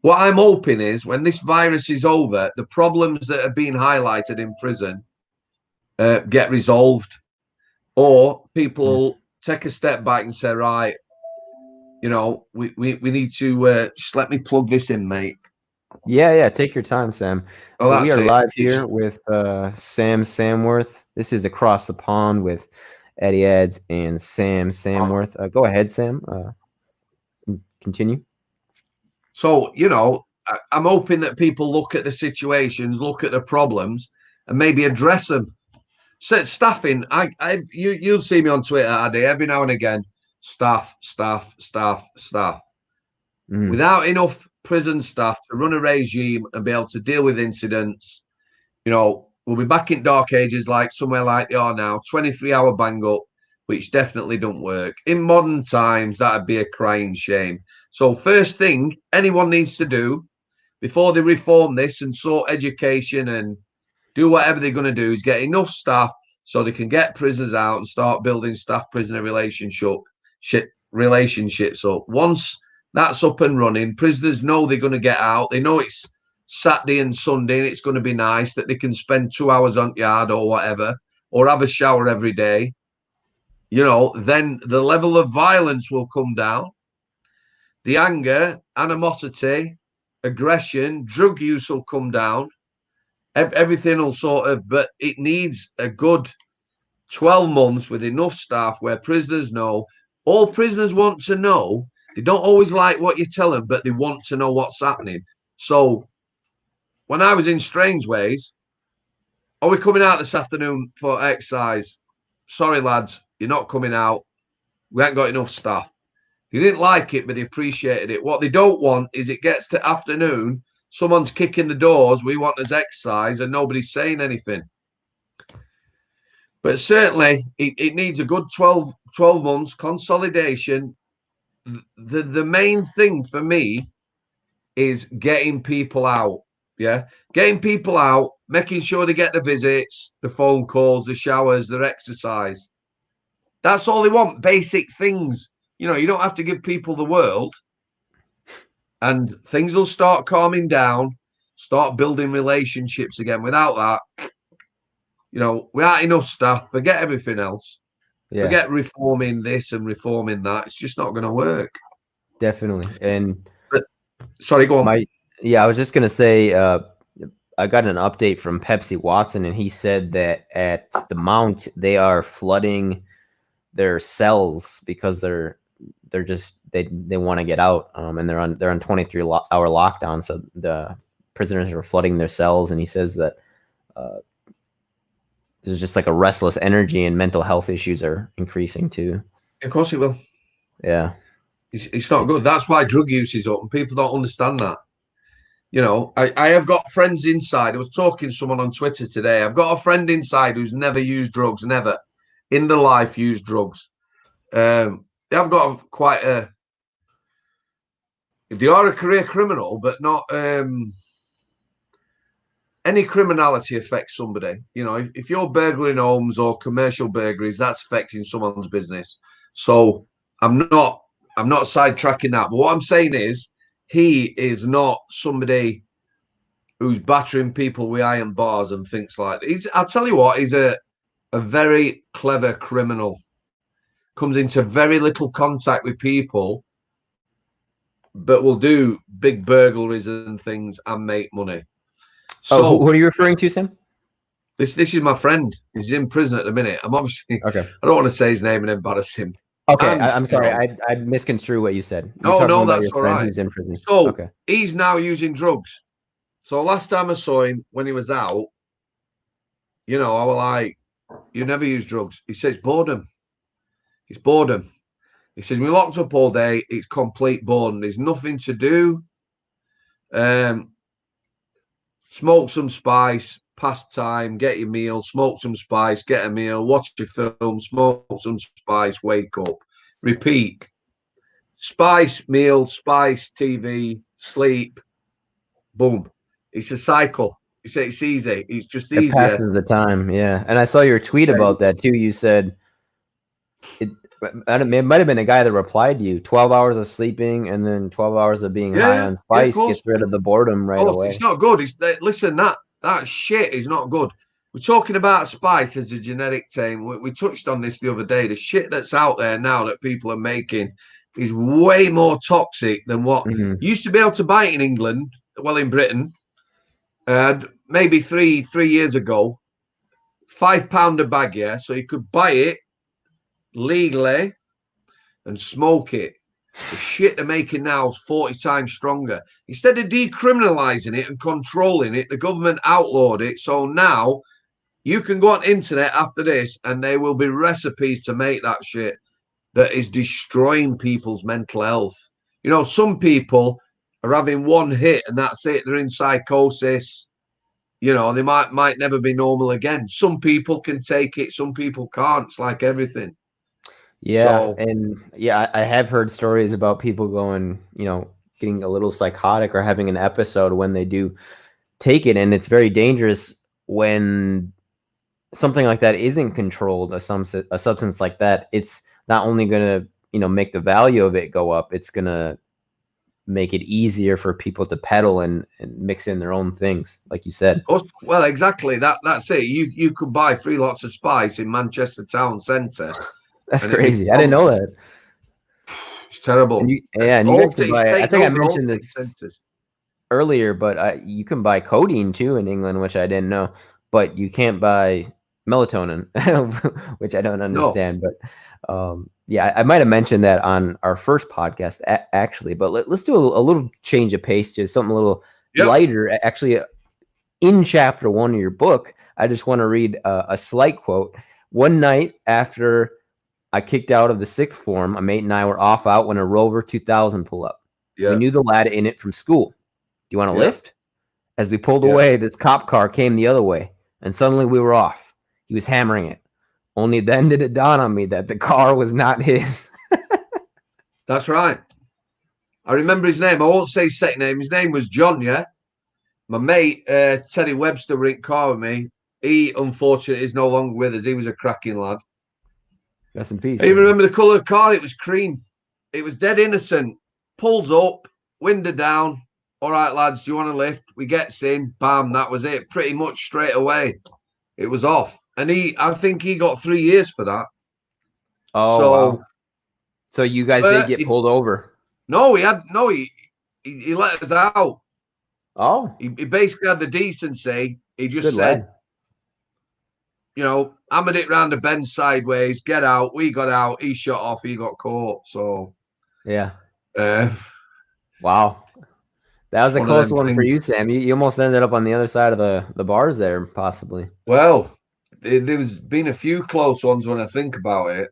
what I'm hoping is when this virus is over, the problems that are being highlighted in prison get resolved, or people take a step back and say, right, you know, we need to just let me plug this in, mate. Yeah, take your time, Sam. Oh, So we that's are it. live It's here with Sam Samworth. This is Across the Pond with Eddie Eds and Sam Samworth. Go ahead, Sam. Continue. so, you know, I'm hoping that people look at the situations, look at the problems, and maybe address them. So staffing, you'll see me on Twitter, Addy, every now and again. Staff. Mm. Without enough prison staff to run a regime and be able to deal with incidents, you know, we'll be back in dark ages like somewhere like they are now, 23-hour bang up. which definitely don't work. In modern times, that'd be a crying shame. So first thing anyone needs to do before they reform this and sort education and do whatever they're going to do is get enough staff so they can get prisoners out and start building staff-prisoner relationships up. Once that's up and running, prisoners know they're going to get out. They know it's Saturday and Sunday and it's going to be nice, that they can spend 2 hours on yard or whatever, or have a shower every day. You know, then the level of violence will come down. The anger, animosity, aggression, drug use will come down. Everything will sort of, but it needs a good 12 months with enough staff where prisoners know. All prisoners want to know. They don't always like what you tell them, but they want to know what's happening. So when I was in Strangeways, are we coming out this afternoon for exercise? Sorry, lads, you're not coming out. We ain't got enough staff. They didn't like it, but they appreciated it. What they don't want is it gets to afternoon, someone's kicking the doors, we want us exercise, and nobody's saying anything. But certainly, it needs a good 12 months consolidation. The main thing for me is getting people out. Yeah, getting people out, making sure they get the visits, the phone calls, the showers, their exercise. That's all they want. Basic things. You know, you don't have to give people the world, and things will start calming down, start building relationships again. Without that, you know, without enough staff, forget everything else. Yeah, forget reforming this and reforming that. It's just not going to work. definitely. And But sorry, go on. I was just gonna say, I got an update from Pepsi Watson, and he said that at the Mount they are flooding their cells because they're just they want to get out, and they're on 23-hour lockdown, so the prisoners are flooding their cells, and he says that there's just like a restless energy, and mental health issues are increasing too. Of course it will. Yeah, it's not good. That's why drug use is up, and people don't understand that. You know, I have got friends inside. I was talking to someone on Twitter today. I've got a friend inside who's never used drugs, never in their life used drugs. They've got quite a. They are a career criminal, but not. Any criminality affects somebody. You know, if you're burglaring homes or commercial burglaries, that's affecting someone's business. So I'm not sidetracking that. But what I'm saying is, he is not somebody who's battering people with iron bars and things like that. I'll tell you what, he's a very clever criminal. Comes into very little contact with people, but will do big burglaries and things and make money. So, who are you referring to, Sam? This is my friend. He's in prison at the minute. I'm obviously okay. I don't want to say his name and embarrass him. Okay, I'm sorry. I misconstrued what you said. No, that's all right. Who's in prison. So okay. He's now using drugs. So last time I saw him when he was out, you know, I was like, "You never use drugs." He says, "Boredom. It's boredom." He says, "We locked up all day. It's complete boredom. There's nothing to do. Smoke some spice, pass time, get your meal, smoke some spice, get a meal, watch your film, smoke some spice, wake up, repeat. Spice, meal, spice, TV, sleep, boom. It's a cycle. It's easy. It's just easier. It passes the time, yeah. And I saw your tweet about that too. You said it might have been a guy that replied to you. 12 hours of sleeping and then 12 hours of being high on spice gets rid of the boredom right away. It's not good. Listen, that shit is not good. We're talking about spice as a genetic term. We touched on this the other day. The shit that's out there now that people are making is way more toxic than what you used to be able to buy it in England, well, in Britain, and maybe three years ago, £5 a bag, yeah. So you could buy it legally and smoke it. The shit they're making now is 40 times stronger. Instead of decriminalizing it and controlling it, the government outlawed it. So now you can go on internet after this and there will be recipes to make that shit that is destroying people's mental health. You know, some people are having one hit and that's it. They're in psychosis. You know, they might never be normal again. Some people can take it, some people can't. It's like everything. Yeah, So, and yeah, I have heard stories about people going, getting a little psychotic or having an episode when they do take it, and it's very dangerous when something like that isn't controlled. A substance like that, it's not only gonna, make the value of it go up, it's gonna make it easier for people to peddle and mix in their own things, like you said. well, exactly. That's it. You could buy 3 lots of spice in Manchester town centre, That's and it'd be crazy. I didn't know that. it's terrible. And you guys can It's buy. I taken think I over all mentioned city this centres. earlier, but you can buy codeine too in England, which I didn't know. But you can't buy melatonin, which I don't No. understand. But yeah, I might have mentioned that on our first podcast, actually. But let's do a little change of pace to something a little Yep. lighter. Actually, in chapter 1 of your book, I just want to read a slight quote. One night after I kicked out of the sixth form, a mate and I were off out when a Rover 2000 pulled up. We Yeah. knew the lad in it from school. Do you want to Yeah. lift? As we pulled Yeah. away, this cop car came the other way, and suddenly we were off. He was hammering it. Only then did it dawn on me that the car was not his. That's right. I remember his name. I won't say his second name. His name was John, yeah? My mate, Teddy Webster, were in car with me. He, unfortunately, is no longer with us. He was a cracking lad. Rest in peace. I even remember the colour of the car. It was cream. It was dead innocent. Pulls up, window down. All right, lads, do you want to lift? We gets in. Bam, that was it. Pretty much straight away. It was off. And I think he got 3 years for that. Oh, So, wow. So you guys did get pulled over. No, he let us out. Oh. He basically had the decency. He just Good said, lad. Hammered it round the bend sideways, get out. We got out. He shot off. He got caught. So, Yeah. uh, Wow. That was a one of close them one for things. you, Sam. You almost ended up on the other side of the bars there, possibly. Well, there's been a few close ones when I think about it.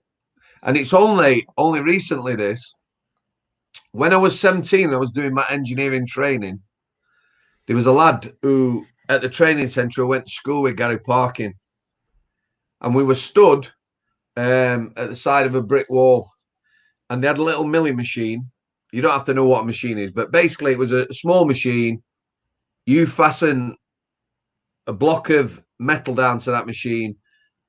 And it's only recently this. When I was 17, I was doing my engineering training. There was a lad who, at the training centre, went to school with Gary Parkin. And we were stood at the side of a brick wall. And they had a little milling machine. You don't have to know what a machine is, but basically it was a small machine. You fasten a block of metal down to that machine,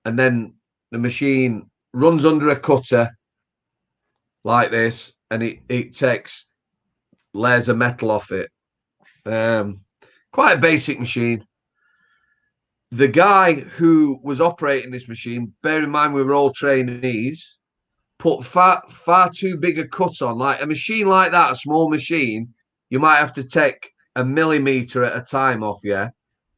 and then the machine runs under a cutter like this, and it takes layers of metal off it. Quite a basic machine. The guy who was operating this machine, bear in mind we were all trainees, put far too big a cut on. Like a machine like that, a small machine, you might have to take a millimeter at a time off, yeah?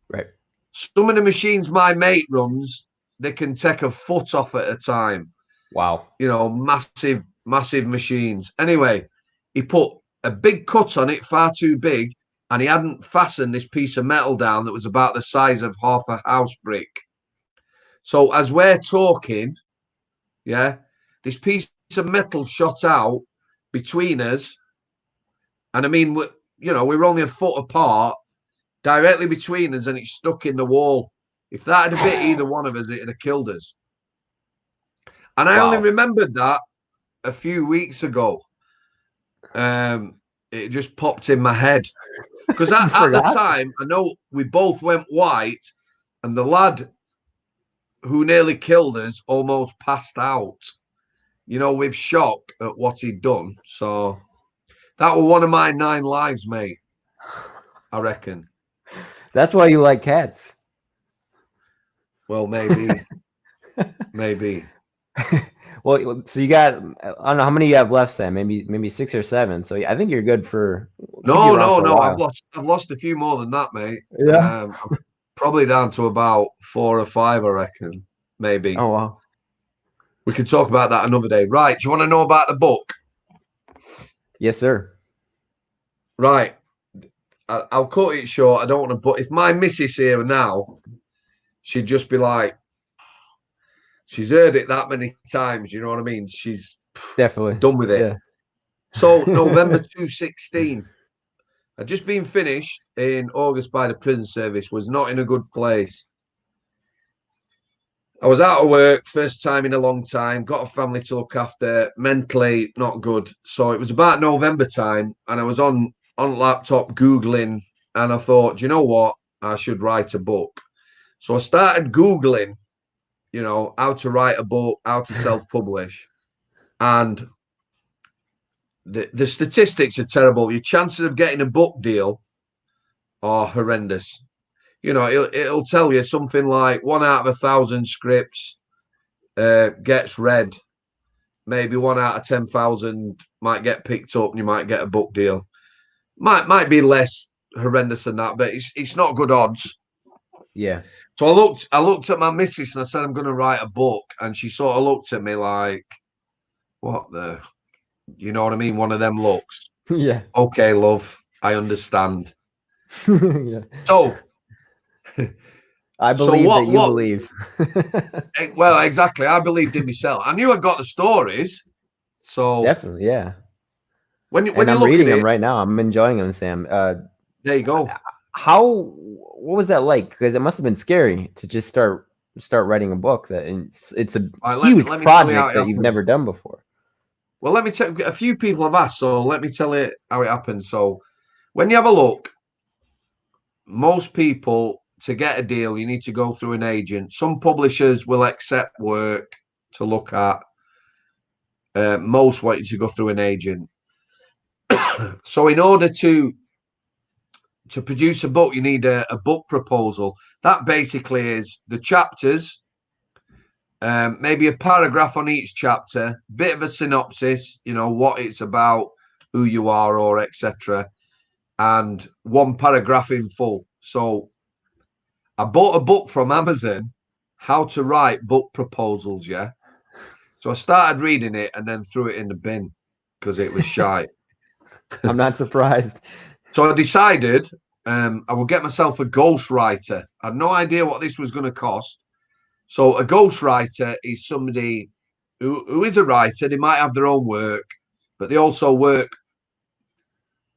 Right. Some of the machines my mate runs, they can take a foot off at a time. Wow. Massive, massive machines. Anyway, he put a big cut on it, far too big, and he hadn't fastened this piece of metal down that was about the size of half a house brick. So as we're talking, yeah, this piece of metal shot out between us. And I mean, we were only a foot apart, directly between us, and it's stuck in the wall. If that had hit either one of us, it'd have killed us. And I only remembered that a few weeks ago. It just popped in my head. Because at the time, I know we both went white, and the lad who nearly killed us almost passed out, with shock at what he'd done. So that was one of my 9 lives, mate, I reckon. That's why you like cats. Well, maybe. Maybe. Well, so you got, I don't know how many you have left, Sam. Maybe 6 or 7. So I think you're good for. No. I've lost a few more than that, mate. Yeah. Probably down to about 4 or 5, I reckon. Maybe. Oh wow. We can talk about that another day. Right. Do you want to know about the book? Yes, sir. Right. I'll cut it short. I don't want to. But if my missus here now, she'd just be like, she's heard it that many times. You know what I mean? She's definitely done with it. Yeah. So November 2016. I'd just been finished in August by the prison service, was not in a good place. I was out of work, first time in a long time, got a family to look after, mentally not good. So it was about November time, and I was on laptop Googling, and I thought, do you know what? I should write a book. So I started Googling, how to write a book, how to self-publish. And the statistics are terrible. Your chances of getting a book deal are horrendous. It'll tell you something like 1 out of 1,000 scripts gets read. Maybe 1 out of 10,000 might get picked up, and you might get a book deal. Might be less horrendous than that, but it's not good odds. Yeah. So I looked at my missus and I said I'm going to write a book, and she sort of looked at me like, "What the?" You know what I mean? One of them looks. Yeah. Okay, love, I understand. Yeah. So, I so believe that you what? believe. Well, exactly. I believed in myself. I knew I got the stories. So Definitely, yeah. when And you I'm look at reading them it, right now. I'm enjoying them, Sam. there you go. What was that like? Because it must have been scary to just start writing a book that it's a All right, huge let me tell you how project it that you've happened. never done before. Well, let me tell you, a few people have asked, so let me tell you how it happened. So when you have a look, most people, to get a deal, you need to go through an agent. Some publishers will accept work to look at. Most want you to go through an agent. So in order to produce a book, you need a book proposal. That basically is the chapters, maybe a paragraph on each chapter, bit of a synopsis, what it's about, who you are, or etc., and one paragraph in full. So I bought a book from Amazon, How to Write Book Proposals. Yeah. So I started reading it and then threw it in the bin because it was shite. I'm not surprised. So I decided I would get myself a ghostwriter. I had no idea what this was going to cost. So a ghostwriter is somebody who is a writer. They might have their own work, but they also work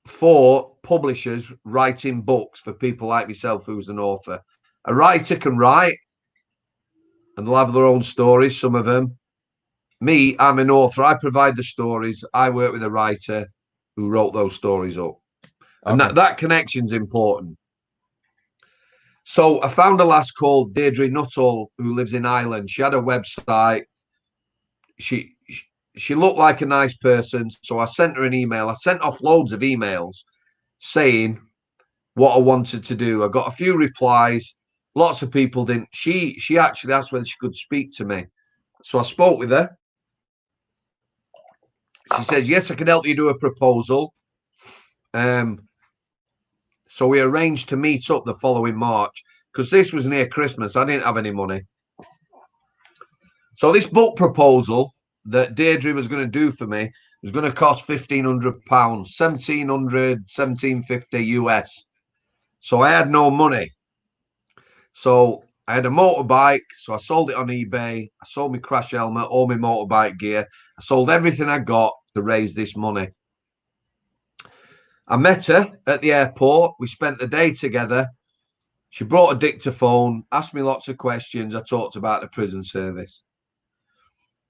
for publishers writing books for people like myself, who's an author. A writer can write and they'll have their own stories, some of them. Me, I'm an author. I provide the stories. I work with a writer who wrote those stories up. And Okay. that connection's important. So I found a lass called Deirdre Nuttall who lives in Ireland. She had a website. She she looked like a nice person. So I sent her an email. I sent off loads of emails saying what I wanted to do. I got a few replies. Lots of people didn't. She actually asked whether she could speak to me. So I spoke with her. She says, yes, I can help you do a proposal. So we arranged to meet up the following March because this was near Christmas. I didn't have any money. So this book proposal that Deirdre was going to do for me was going to cost £1,500, 1,700, 1,750 US. So I had no money. So I had a motorbike, so I sold it on eBay. I sold my crash helmet, all my motorbike gear. I sold everything I got to raise this money. I met her at the airport. We spent the day together. She brought a dictaphone, asked me lots of questions. I talked about the prison service.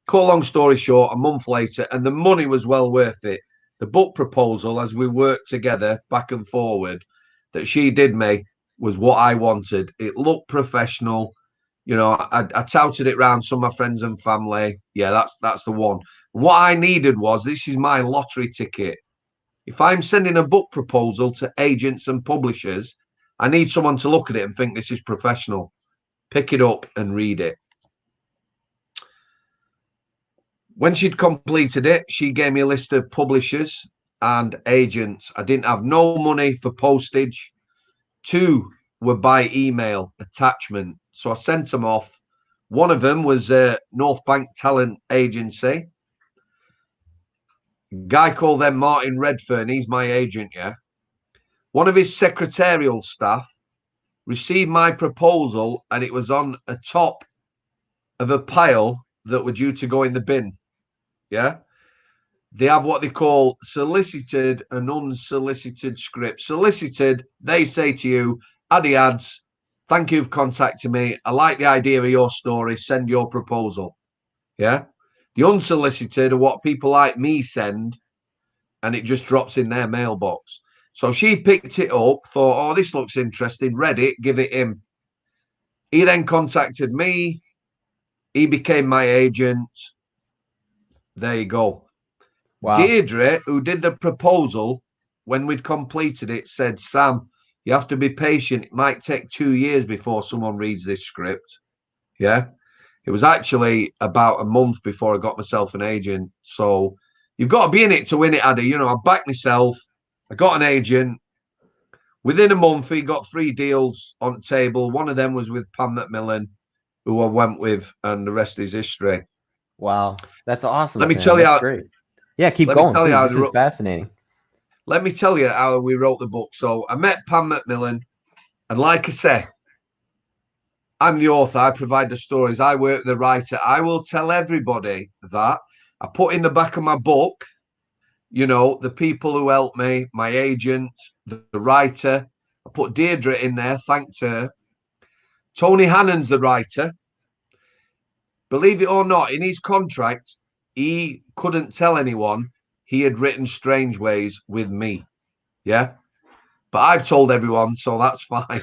Cut a long story short, a month later, and the money was well worth it. The book proposal, as we worked together back and forward, that she did me was what I wanted. It looked professional. I touted it around some of my friends and family. Yeah, that's the one. What I needed was, this is my lottery ticket. If I'm sending a book proposal to agents and publishers, I need someone to look at it and think this is professional. Pick it up and read it. When she'd completed it, she gave me a list of publishers and agents. I didn't have no money for postage. 2 were by email attachment. So I sent them off. One of them was North Bank Talent Agency. Guy called them Martin Redfern. He's my agent, yeah. One of his secretarial staff received my proposal and it was on a top of a pile that were due to go in the bin. Yeah. They have what they call solicited and unsolicited scripts. Solicited, they say to you, add the ads, Thank you for contacting me. I like the idea of your story. Send your proposal. Yeah. The unsolicited are what people like me send, and it just drops in their mailbox. So she picked it up, thought, oh, this looks interesting, read it, give it him. He then contacted me. He became my agent. There you go. Wow. Deirdre, who did the proposal, when we'd completed it, said, Sam, you have to be patient. It might take 2 years before someone reads this script. Yeah. It was actually about a month before I got myself an agent. So you've got to be in it to win it, Addy. You know, I backed myself. I got an agent. Within a month, he got 3 deals on the table. One of them was with Pam McMillan, who I went with, and the rest is history. Wow. That's awesome, Let me Sam. tell you That's how. great. Yeah, keep Let me going, tell you please. how. This is fascinating. Let me tell you how we wrote the book. So I met Pam McMillan, and like I say, I'm the author. I provide the stories. I work with the writer. I will tell everybody that. I put in the back of my book, you know, the people who helped me, my agent, the writer. I put Deirdre in there, thanked her. Tony Hannon's the writer. Believe it or not, in his contract, he couldn't tell anyone he had written Strange Ways with me. Yeah. But I've told everyone, so that's fine.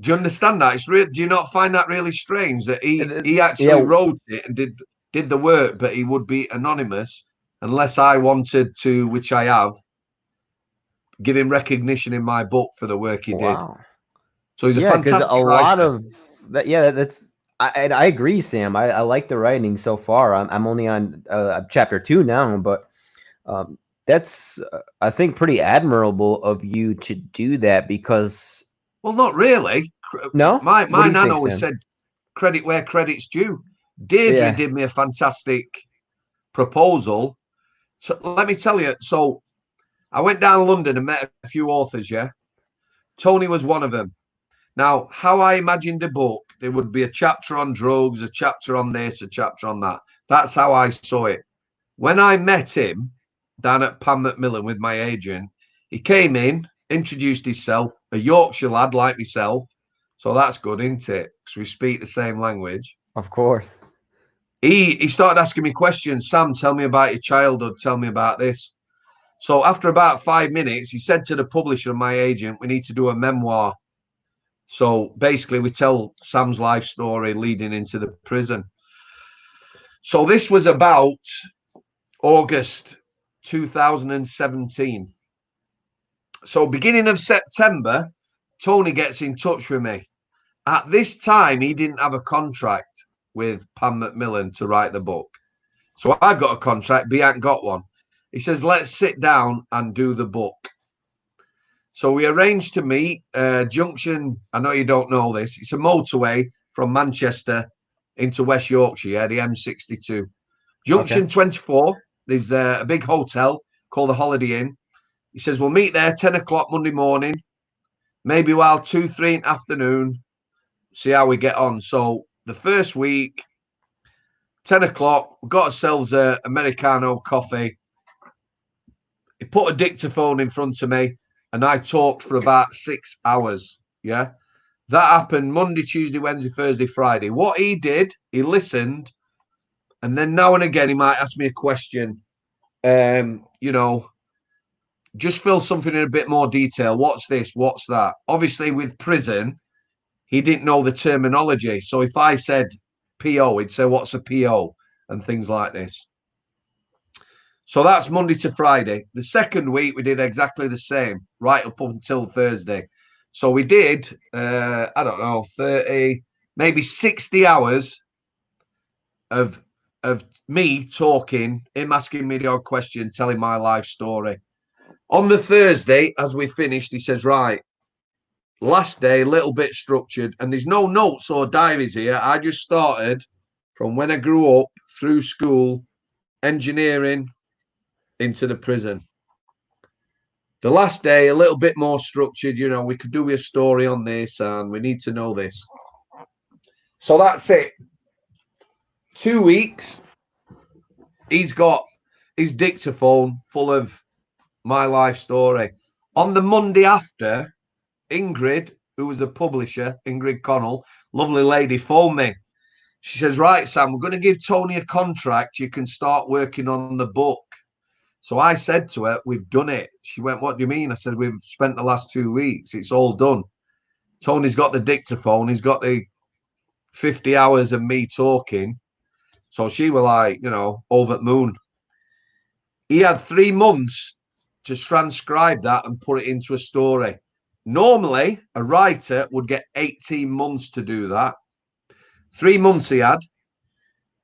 Do you understand that? It's real. Do you not find that really strange that he actually Yeah, wrote it and did the work, but he would be anonymous unless I wanted to, which I have, give him recognition in my book for the work he did. wow. So he's a Yeah, because a fantastic lot writer. of that. Yeah, that's. I agree, Sam. I like the writing so far. I'm only on chapter 2 now, but that's I think pretty admirable of you to do that because Well, not really. no, what do My you nan think, always Sam? said credit where credit's due. Deirdre Yeah, did me a fantastic proposal. So let me tell you. So I went down to London and met a few authors. Yeah, Tony was one of them. Now, how I imagined a book, there would be a chapter on drugs, a chapter on this, a chapter on that. That's how I saw it. When I met him down at Pam McMillan with my agent, he came in, introduced himself, a Yorkshire lad like myself. So that's good, isn't it? Because we speak the same language. of course. He started asking me questions. Sam, tell me about your childhood. Tell me about this. So after about 5 minutes, he said to the publisher and my agent, we need to do a memoir. So basically, we tell Sam's life story leading into the prison. So this was about August 2017. So beginning of September, Tony gets in touch with me. At this time, he didn't have a contract with Pam McMillan to write the book. So I've got a contract, but he hadn't got one. He says, let's sit down and do the book. So we arranged to meet Junction. I know you don't know this. It's a motorway from Manchester into West Yorkshire, yeah, the M62. Okay. Junction 24, there's a big hotel called the Holiday Inn. He says, we'll meet there 10 o'clock Monday morning, maybe while 2, 3 in the afternoon, see how we get on. So the first week, 10 o'clock, we got ourselves a Americano coffee. He put a dictaphone in front of me and I talked for about 6 hours. Yeah. That happened Monday, Tuesday, Wednesday, Thursday, Friday. What he did, he listened. And then now and again, he might ask me a question. You know, just fill something in a bit more detail. What's this? What's that? Obviously, with prison, he didn't know the terminology. So if I said PO, he'd say, what's a PO? And things like this. So that's Monday to Friday. The second week, we did exactly the same, right up until Thursday. So we did, I don't know, 30, maybe 60 hours of me talking, him asking me the odd question, telling my life story. On the Thursday, as we finished, he says, right, last day, a little bit structured, and there's no notes or diaries here. I just started from when I grew up through school, engineering, into the prison. The last day, a little bit more structured, you know, we could do a story on this and we need to know this. So that's it. 2 weeks, he's got his dictaphone full of my life story. On the Monday after, Ingrid, who was the publisher, Ingrid Connell, lovely lady, phoned me. She says, right, Sam, we're going to give Tony a contract. You can start working on the book. So I said to her, we've done it. She went, what do you mean? I said, we've spent the last 2 weeks. It's all done. Tony's got the dictaphone. He's got the 50 hours of me talking. So she were like, over the moon. He had 3 months to transcribe that and put it into a story. Normally, a writer would get 18 months to do that. 3 months he had.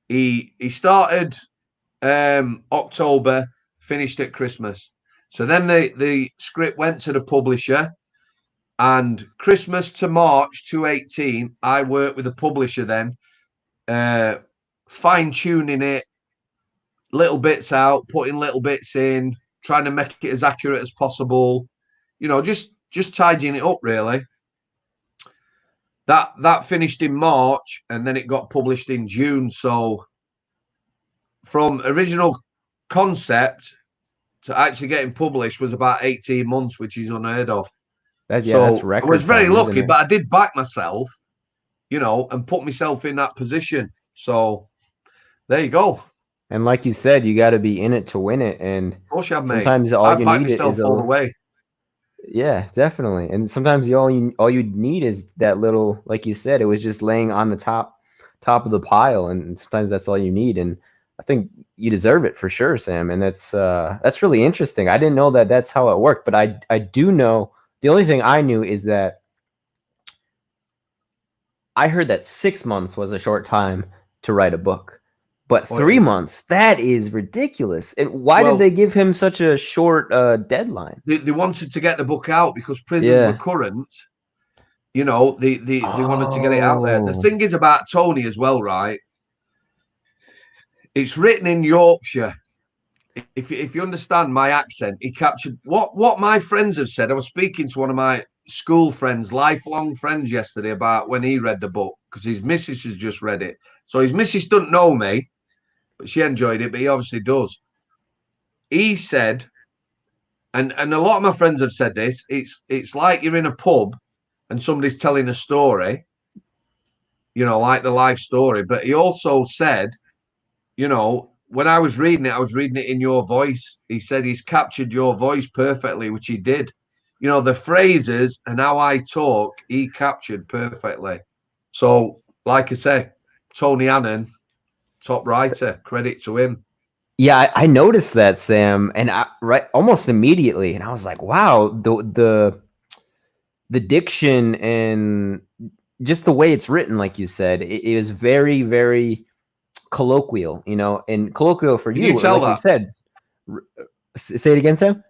He started October, finished at Christmas. So then the script went to the publisher, and Christmas to March 2018, I worked with the publisher then, fine-tuning it, little bits out, putting little bits in, trying to make it as accurate as possible, just tidying it up, really. That finished in March, and then it got published in June. So from original concept to actually getting published was about 18 months, which is unheard of. That's record I was very time, lucky, but I did back myself, and put myself in that position. So there you go. And like you said, you got to be in it to win it. And of course you have, sometimes mate. all I you back need myself is all the way. Yeah, definitely. And sometimes all you need is that little, like you said, it was just laying on the top of the pile, and sometimes that's all you need. And I think you deserve it for sure, Sam. And that's really interesting. I didn't know that that's how it worked, but I do know. The only thing I knew is that I heard that 6 months was a short time to write a book, but 3 months, that is ridiculous. And why did they give him such a short deadline? They wanted to get the book out because prisons were current. They wanted to get it out there. The thing is about Tony as well, right? It's written in Yorkshire. If you understand my accent, he captured what my friends have said. I was speaking to one of my school friends, lifelong friends, yesterday about when he read the book, because his missus has just read it. So his missus doesn't know me, but she enjoyed it, but he obviously does. He said, and a lot of my friends have said this, it's like you're in a pub and somebody's telling a story, like the life story. But he also said, when I was reading it in your voice. He said he's captured your voice perfectly, which he did. The phrases and how I talk, he captured perfectly. So, like I say, Tony Annan, top writer, credit to him. Yeah, I noticed that, Sam, and almost immediately, and I was like, wow, the diction and just the way it's written, like you said, it is very, very colloquial, and colloquial for you, like you said. Say it again, Sam.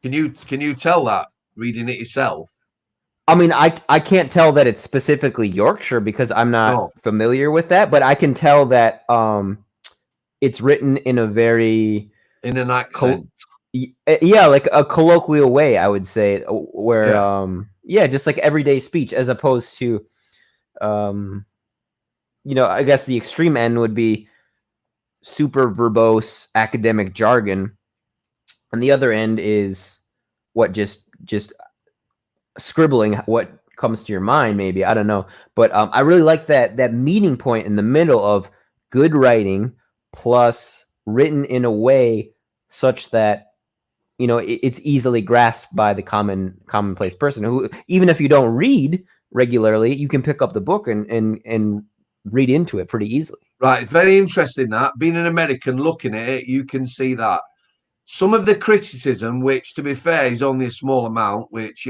Can you tell that reading it yourself? I mean, I can't tell that it's specifically Yorkshire because I'm not familiar with that, but I can tell that it's written in in an accent. Like a colloquial way, I would say, where just like everyday speech, as opposed to I guess the extreme end would be super verbose academic jargon, and the other end is what just scribbling what comes to your mind, maybe. I don't know, but I really like that meeting point in the middle of good writing plus written in a way such that it's easily grasped by the commonplace person who, even if you don't read regularly, you can pick up the book and read into it pretty easily. Right. It's very interesting that, being an American, looking at it, you can see that some of the criticism, which to be fair is only a small amount, which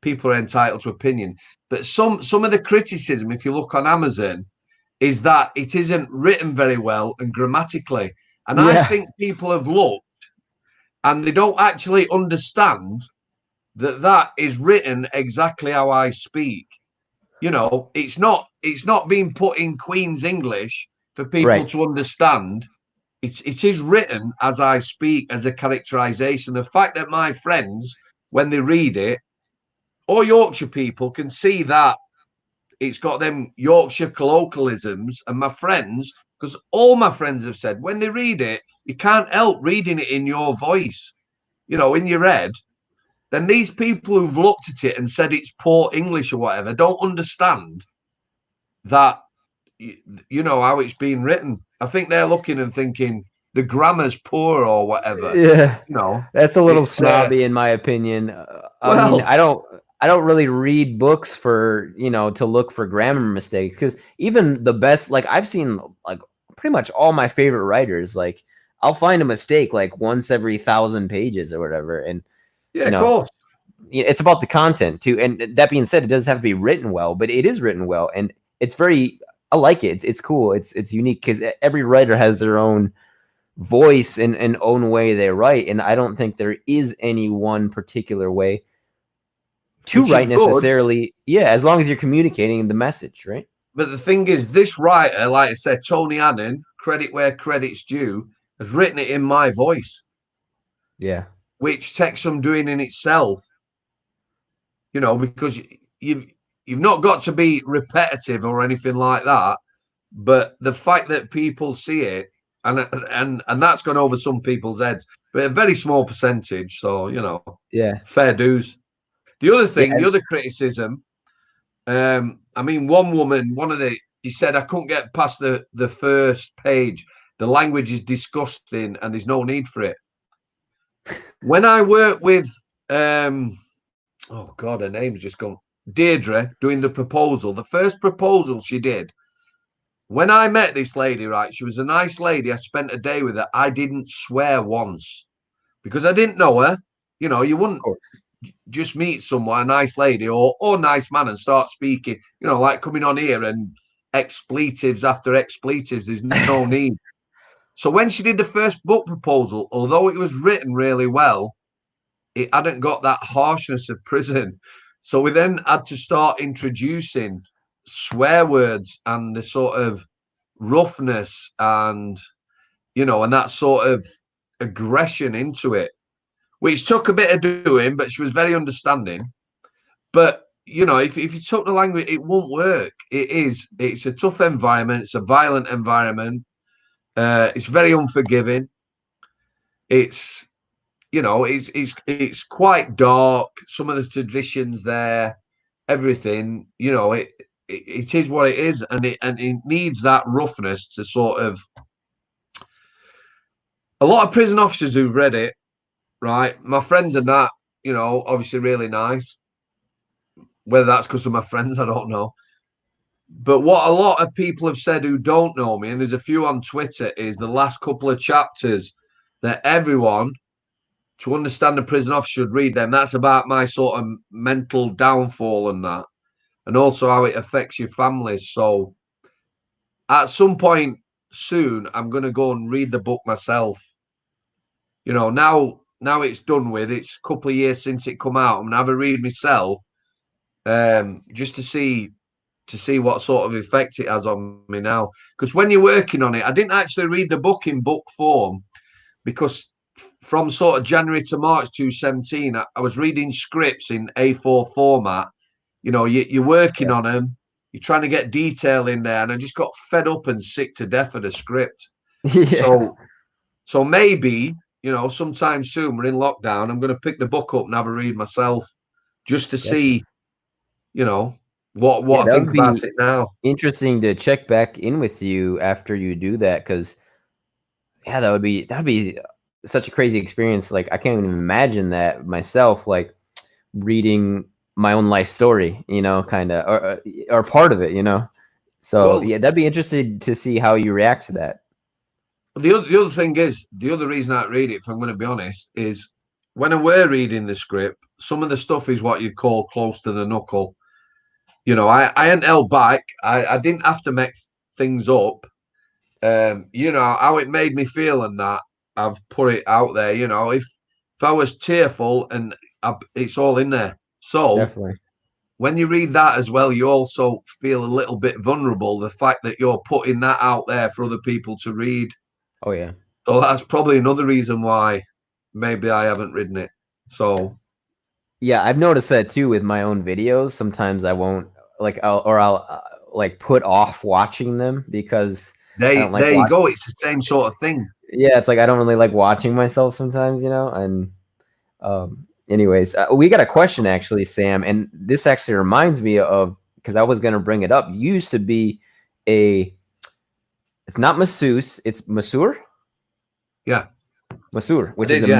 people are entitled to opinion, but some of the criticism, if you look on Amazon, is that it isn't written very well and grammatically. And I think people have looked and they don't actually understand that is written exactly how I speak. It's not being put in Queen's English for people to understand. It is written as I speak, as a characterization. The fact that my friends, when they read it, or Yorkshire people, can see that it's got them Yorkshire colloquialisms, and my friends, because all my friends have said when they read it, you can't help reading it in your voice, in your head. then these people who've looked at it and said it's poor English or whatever don't understand that, you know, how it's been written. I think they're looking and thinking the grammar's poor or whatever. Yeah, You know, that's a little it's snobby in my opinion. I mean, well, I don't really read books for, you know, to look for grammar mistakes, because even the best, like I've seen like pretty much all my favorite writers, like I'll find a mistake like once every 1,000 pages or whatever, and yeah, you of know, course. it's about the content too. And that being said, it doesn't have to be written well, but it is written well, and it's very. I like it. It's cool. It's unique because every writer has their own voice and own way they write, and I don't think there is any one particular way to Which is write good. necessarily. Yeah, as long as you're communicating the message, right? But the thing is, this writer, like I said, Tony Annan, credit where credit's due, has written it in my voice, Yeah, which takes some doing in itself, you know, because you've you've not got to be repetitive or anything like that. But the fact that people see it, and that's gone over some people's heads, but a very small percentage. So, you know, yeah, fair dues. The other yeah, thing, the other criticism, I mean, one woman, she said, I couldn't get past the first page. The language is disgusting and there's no need for it. When I work with, oh God, her name's just gone, Deirdre, doing the proposal, the first proposal she did, when I met this lady, right, she was a nice lady. I spent a day with her. I didn't swear once because I didn't know her. You know, you of wouldn't course. just meet someone, a nice lady or nice man, and start speaking, you know, like coming on here and expletives after expletives. There's no need. So when she did the first book proposal, although it was written really well, it hadn't got that harshness of prison. So we then had to start introducing swear words and the sort of roughness and, you know, and that sort of aggression into it, which took a bit of doing, but she was very understanding. But you know, if you took the language, it won't work. It's a tough environment, it's a violent environment, it's very unforgiving. It's, you know, it's quite dark. Some of the traditions there, everything, you know, it is what it is, and it needs that roughness to sort of. A lot of prison officers who've read it, right? My friends and that, you know, obviously really nice. Whether that's because of my friends, I don't know. But what a lot of people have said who don't know me, and there's a few on Twitter, is the last couple of chapters that everyone, to understand a prison officer, should read them. That's about my sort of mental downfall and that, and also how it affects your families. So at some point soon, I'm going to go and read the book myself. You know, now it's done with. It's a couple of years since it come out. I'm gonna have a read myself, just to see what sort of effect it has on me now. Because when you're working on it, I didn't actually read the book in book form because from sort of January to March 2017, I was reading scripts in A4 format. You know, you're working Yeah. on them, you're trying to get detail in there, and I just got fed up and sick to death of the script. Yeah, So, so maybe, you know, sometime soon, we're in lockdown, I'm going to pick the book up and have a read myself just to see, definitely. you know, Yeah, what I that think would about be it now. interesting to check back in with you after you do that, because yeah, that would be such a crazy experience. Like I can't even imagine that myself, like reading my own life story, you know, kind of, or part of it, you know. So Well, yeah, that'd be interesting to see how you react to that. the other thing is, the other reason I read it, if I'm going to be honest, is when I were reading the script, some of the stuff is what you'd call close to the knuckle. You know, I hadn't held back. I didn't have to make things up. You know, how it made me feel and that, I've put it out there. You know, if I was tearful and it's all in there. So Definitely. when you read that as well, you also feel a little bit vulnerable. The fact that you're putting that out there for other people to read. Oh yeah. So that's probably another reason why maybe I haven't ridden it. So Yeah, I've noticed that too with my own videos. Sometimes I won't like, I'll like put off watching them because I don't like there you watch. go. It's the same sort of thing. Yeah, it's like I don't really like watching myself sometimes, you know, and Anyways, we got a question actually, Sam, and this actually reminds me of because I was going to bring it up. You used to be a, it's not masseuse, it's masseur, Yeah, masseur, I which is did. Yeah,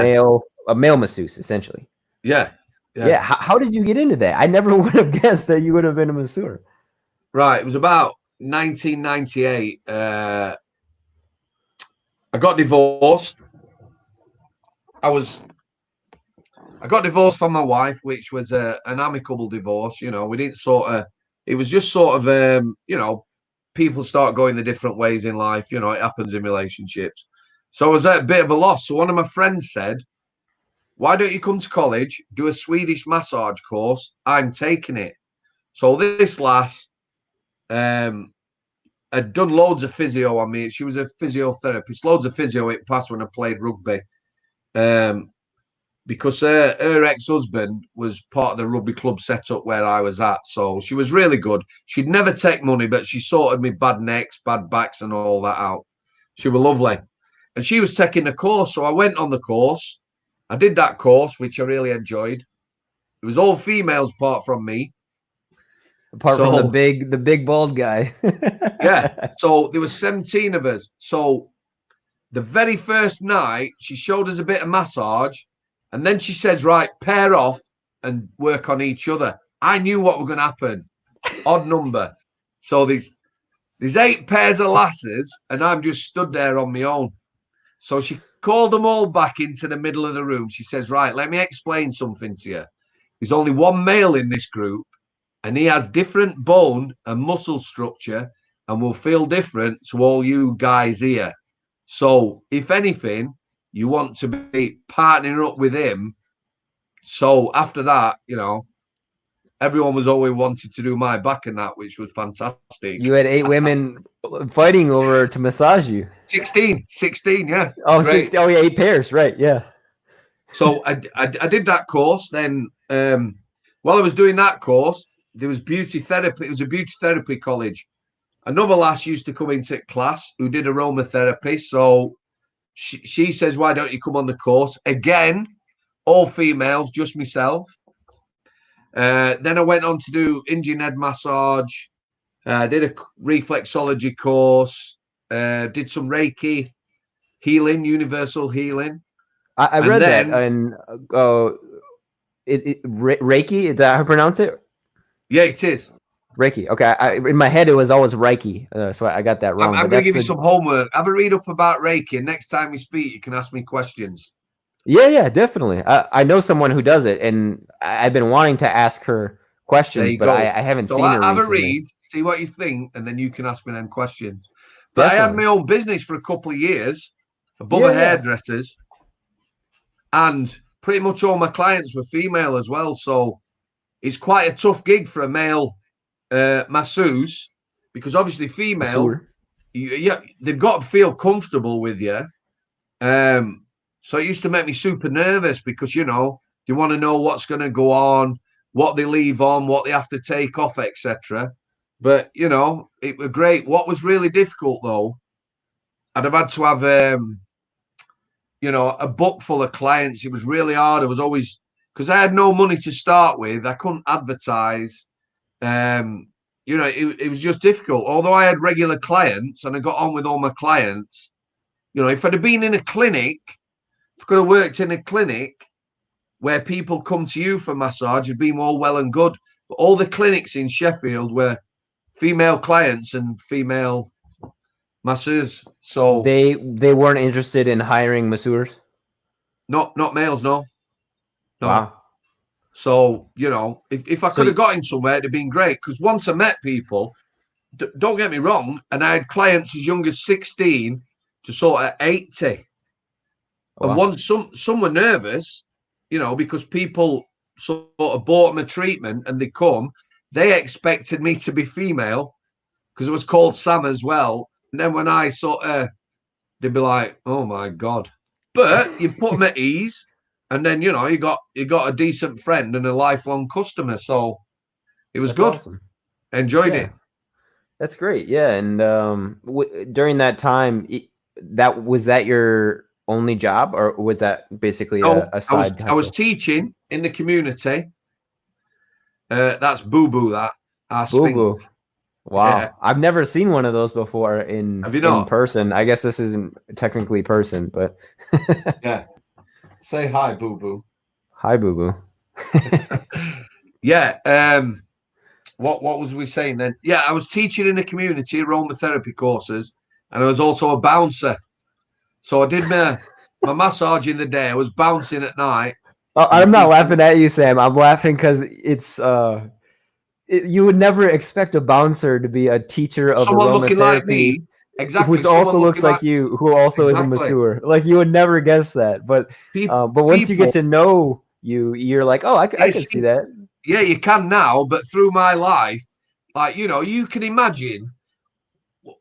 a male masseuse essentially. yeah, yeah. Yeah, how did you get into that? I never would have guessed that you would have been a masseur. Right. It was about 1998. I got divorced. I was I got divorced from my wife, which was an amicable divorce. You know, we didn't sort of. It was just sort of you know, people start going the different ways in life. You know, it happens in relationships. So I was at a bit of a loss. So one of my friends said, "Why don't you come to college, do a Swedish massage course? I'm taking it." So this lass had done loads of physio on me. She was a physiotherapist, loads of physio it passed when I played rugby. Um, because her ex-husband was part of the rugby club setup where I was at. So she was really good. She'd never take money, but she sorted me bad necks, bad backs, and all that out. She was lovely. And she was taking the course. So I went on the course. I did that course, which I really enjoyed. It was all females apart from me. Apart from So the big bald guy. yeah. So there was 17 of us. So the very first night, she showed us a bit of massage, and then she says, "Right, pair off and work on each other." I knew what was going to happen. Odd number. So there's 8 pairs of lasses, and I'm just stood there on my own. So she called them all back into the middle of the room. She says, "Right, let me explain something to you. There's only one male in this group, and he has different bone and muscle structure and will feel different to all you guys here. So, if anything, you want to be partnering up with him." So, after that, you know, everyone was always wanting to do my back and that, which was fantastic. You had 8 women fighting over to massage you. 16, yeah. Oh, Great. 60. Oh, yeah, 8 pairs. Right. Yeah. So, I did that course. Then, while I was doing that course, there was beauty therapy. It was a beauty therapy college. Another lass used to come into class who did aromatherapy. So, she says, "Why don't you come on the course?" Again, all females, just myself. Then I went on to do Indian head massage. Did a reflexology course. Did some Reiki healing, universal healing. I And read that. then, And Reiki, is that how I pronounce it? yeah, it is. Reiki. Okay. In my head, it was always Reiki. So I got that I'm, wrong. I'm But going to that's give you the, some homework. Have a read up about Reiki. And next time we speak, you can ask me questions. yeah, yeah, definitely. I know someone who does it, and I've been wanting to ask her There questions, you but go. I haven't So seen her have a recently. read, see what you think, and then you can ask me them questions. But I had Definitely. my own business for a couple of years above Yeah, a yeah. hairdresser's, and pretty much all my clients were female as well. So it's quite a tough gig for a male masseuse because obviously female, Masseur. yeah, they've got to feel comfortable with you. So it used to make me super nervous because you know you want to know what's going to go on, what they leave on, what they have to take off, etc. But you know, it was great. What was really difficult though, I'd have had to have you know, a book full of clients. It was really hard. I was always because I had no money to start with. I couldn't advertise. Um, you know, it was just difficult. Although I had regular clients and I got on with all my clients, you know, if I'd have been in a clinic, if I could have worked in a clinic where people come to you for massage, it'd be more well and good. But all the clinics in Sheffield were female clients and female masseurs. So They weren't interested in hiring masseurs. not males, no. No. Wow. So, you know, if I So could have got in somewhere, it'd have been great. Because once I met people, don't get me wrong, and I had clients as young as 16 to sort of 80. And wow. once some were nervous, you know, because people sort of bought them a treatment and they come, they expected me to be female because it was called Sam as well. And then when I sort of, they'd be like, "Oh my god!" But you put them at ease, and then you know you got a decent friend and a lifelong customer. So it was That's good. awesome. Enjoyed Yeah. it. That's great. Yeah, and during that time, that was that your only job, or was that basically No, a I was side I was hustle? teaching in the community. That's Boo Boo. That our Boo Sphinx. boo. Yeah. Wow. I've never seen one of those before Have you in not? person. I guess this isn't technically person, but Yeah. Say hi, Boo Boo. hi boo boo. Yeah. What was we saying then? Yeah, I was teaching in the community aromatherapy courses, and I was also a bouncer. So I did my massage in the day. I was bouncing at night, and the I'm not people. laughing at you, Sam. I'm laughing because you would never expect a bouncer to be a teacher of Someone looking like aromatherapy me, exactly. who Someone also looking looks like like you, who also is a exactly. masseur. Like you would never guess that. But once you get People, to know you, you're like, oh, I they can see see, that. yeah, you can now, but through my life, like you can imagine.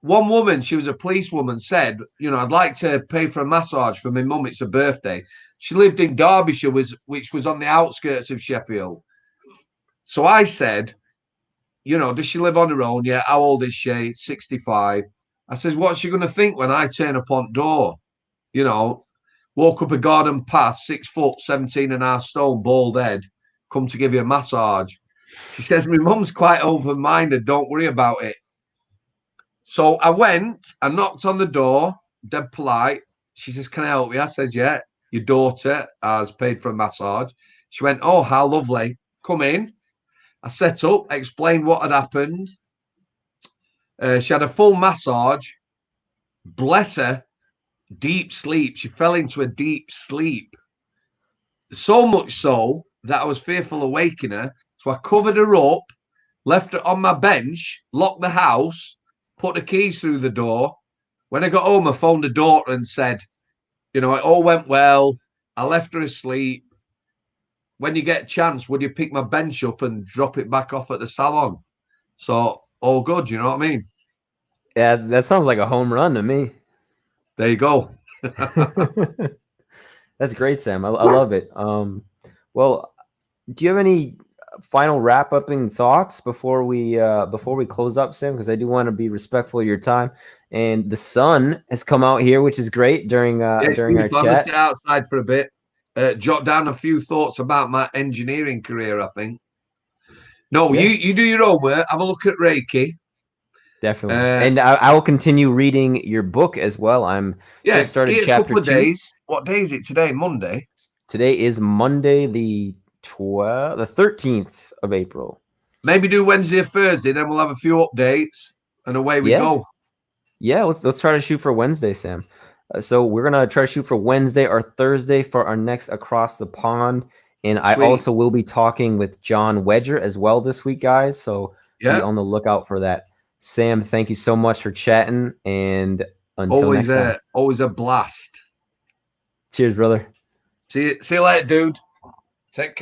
One woman, she was a policewoman, said, I'd like to pay for a massage for my mum. It's her birthday. She lived in Derbyshire, which was on the outskirts of Sheffield. So I said, does she live on her own? Yeah. How old is she? 65. I says, what's she going to think when I turn up on door? You know, walk up a garden path, 6 foot, 17 and a half stone, bald head, come to give you a massage. She says, my mum's quite open-minded. Don't worry about it. So I went, I knocked on the door, dead polite. She says, can I help you? I says, yeah. Your daughter has paid for a massage. She went, oh, how lovely. Come in. I set up, explained what had happened. She had a full massage. Bless her, deep sleep. She fell into a deep sleep. So much so that I was fearful of waking her. So I covered her up, left her on my bench, locked the house, put the keys through the door. When I got home, I phoned the daughter and said, it all went well. I left her asleep. When you get a chance, would you pick my bench up and drop it back off at the salon? So all good, you know what I mean? Yeah, that sounds like a home run to me. There you go. That's great, Sam. I love it. Well, do you have any final wrap upping thoughts before we close up, Sam? Because I do want to be respectful of your time. And the sun has come out here, which is great Yeah, it's during our beautiful. I'm going to chat. sit outside for a bit, jot down a few thoughts about my engineering career, I think. No, you, Yeah, you do your homework, have a look at Reiki. definitely. Uh, And I will continue reading your book as well. I'm yeah, just started give it a chapter couple of 2. days. What day is it today? Monday? Today is Monday, the 13th of April. Maybe do Wednesday or Thursday, then we'll have a few updates and away we Yeah, go. yeah. Let's try to shoot for Wednesday, Sam. So we're gonna try to shoot for Wednesday or Thursday for our next Across the Pond. And I Sweet. also will be talking with John Wedger as well this week, guys. So be Yeah, on the lookout for that. Sam, thank you so much for chatting. And until always next time, always a blast. cheers, brother. See you later, dude. Take care.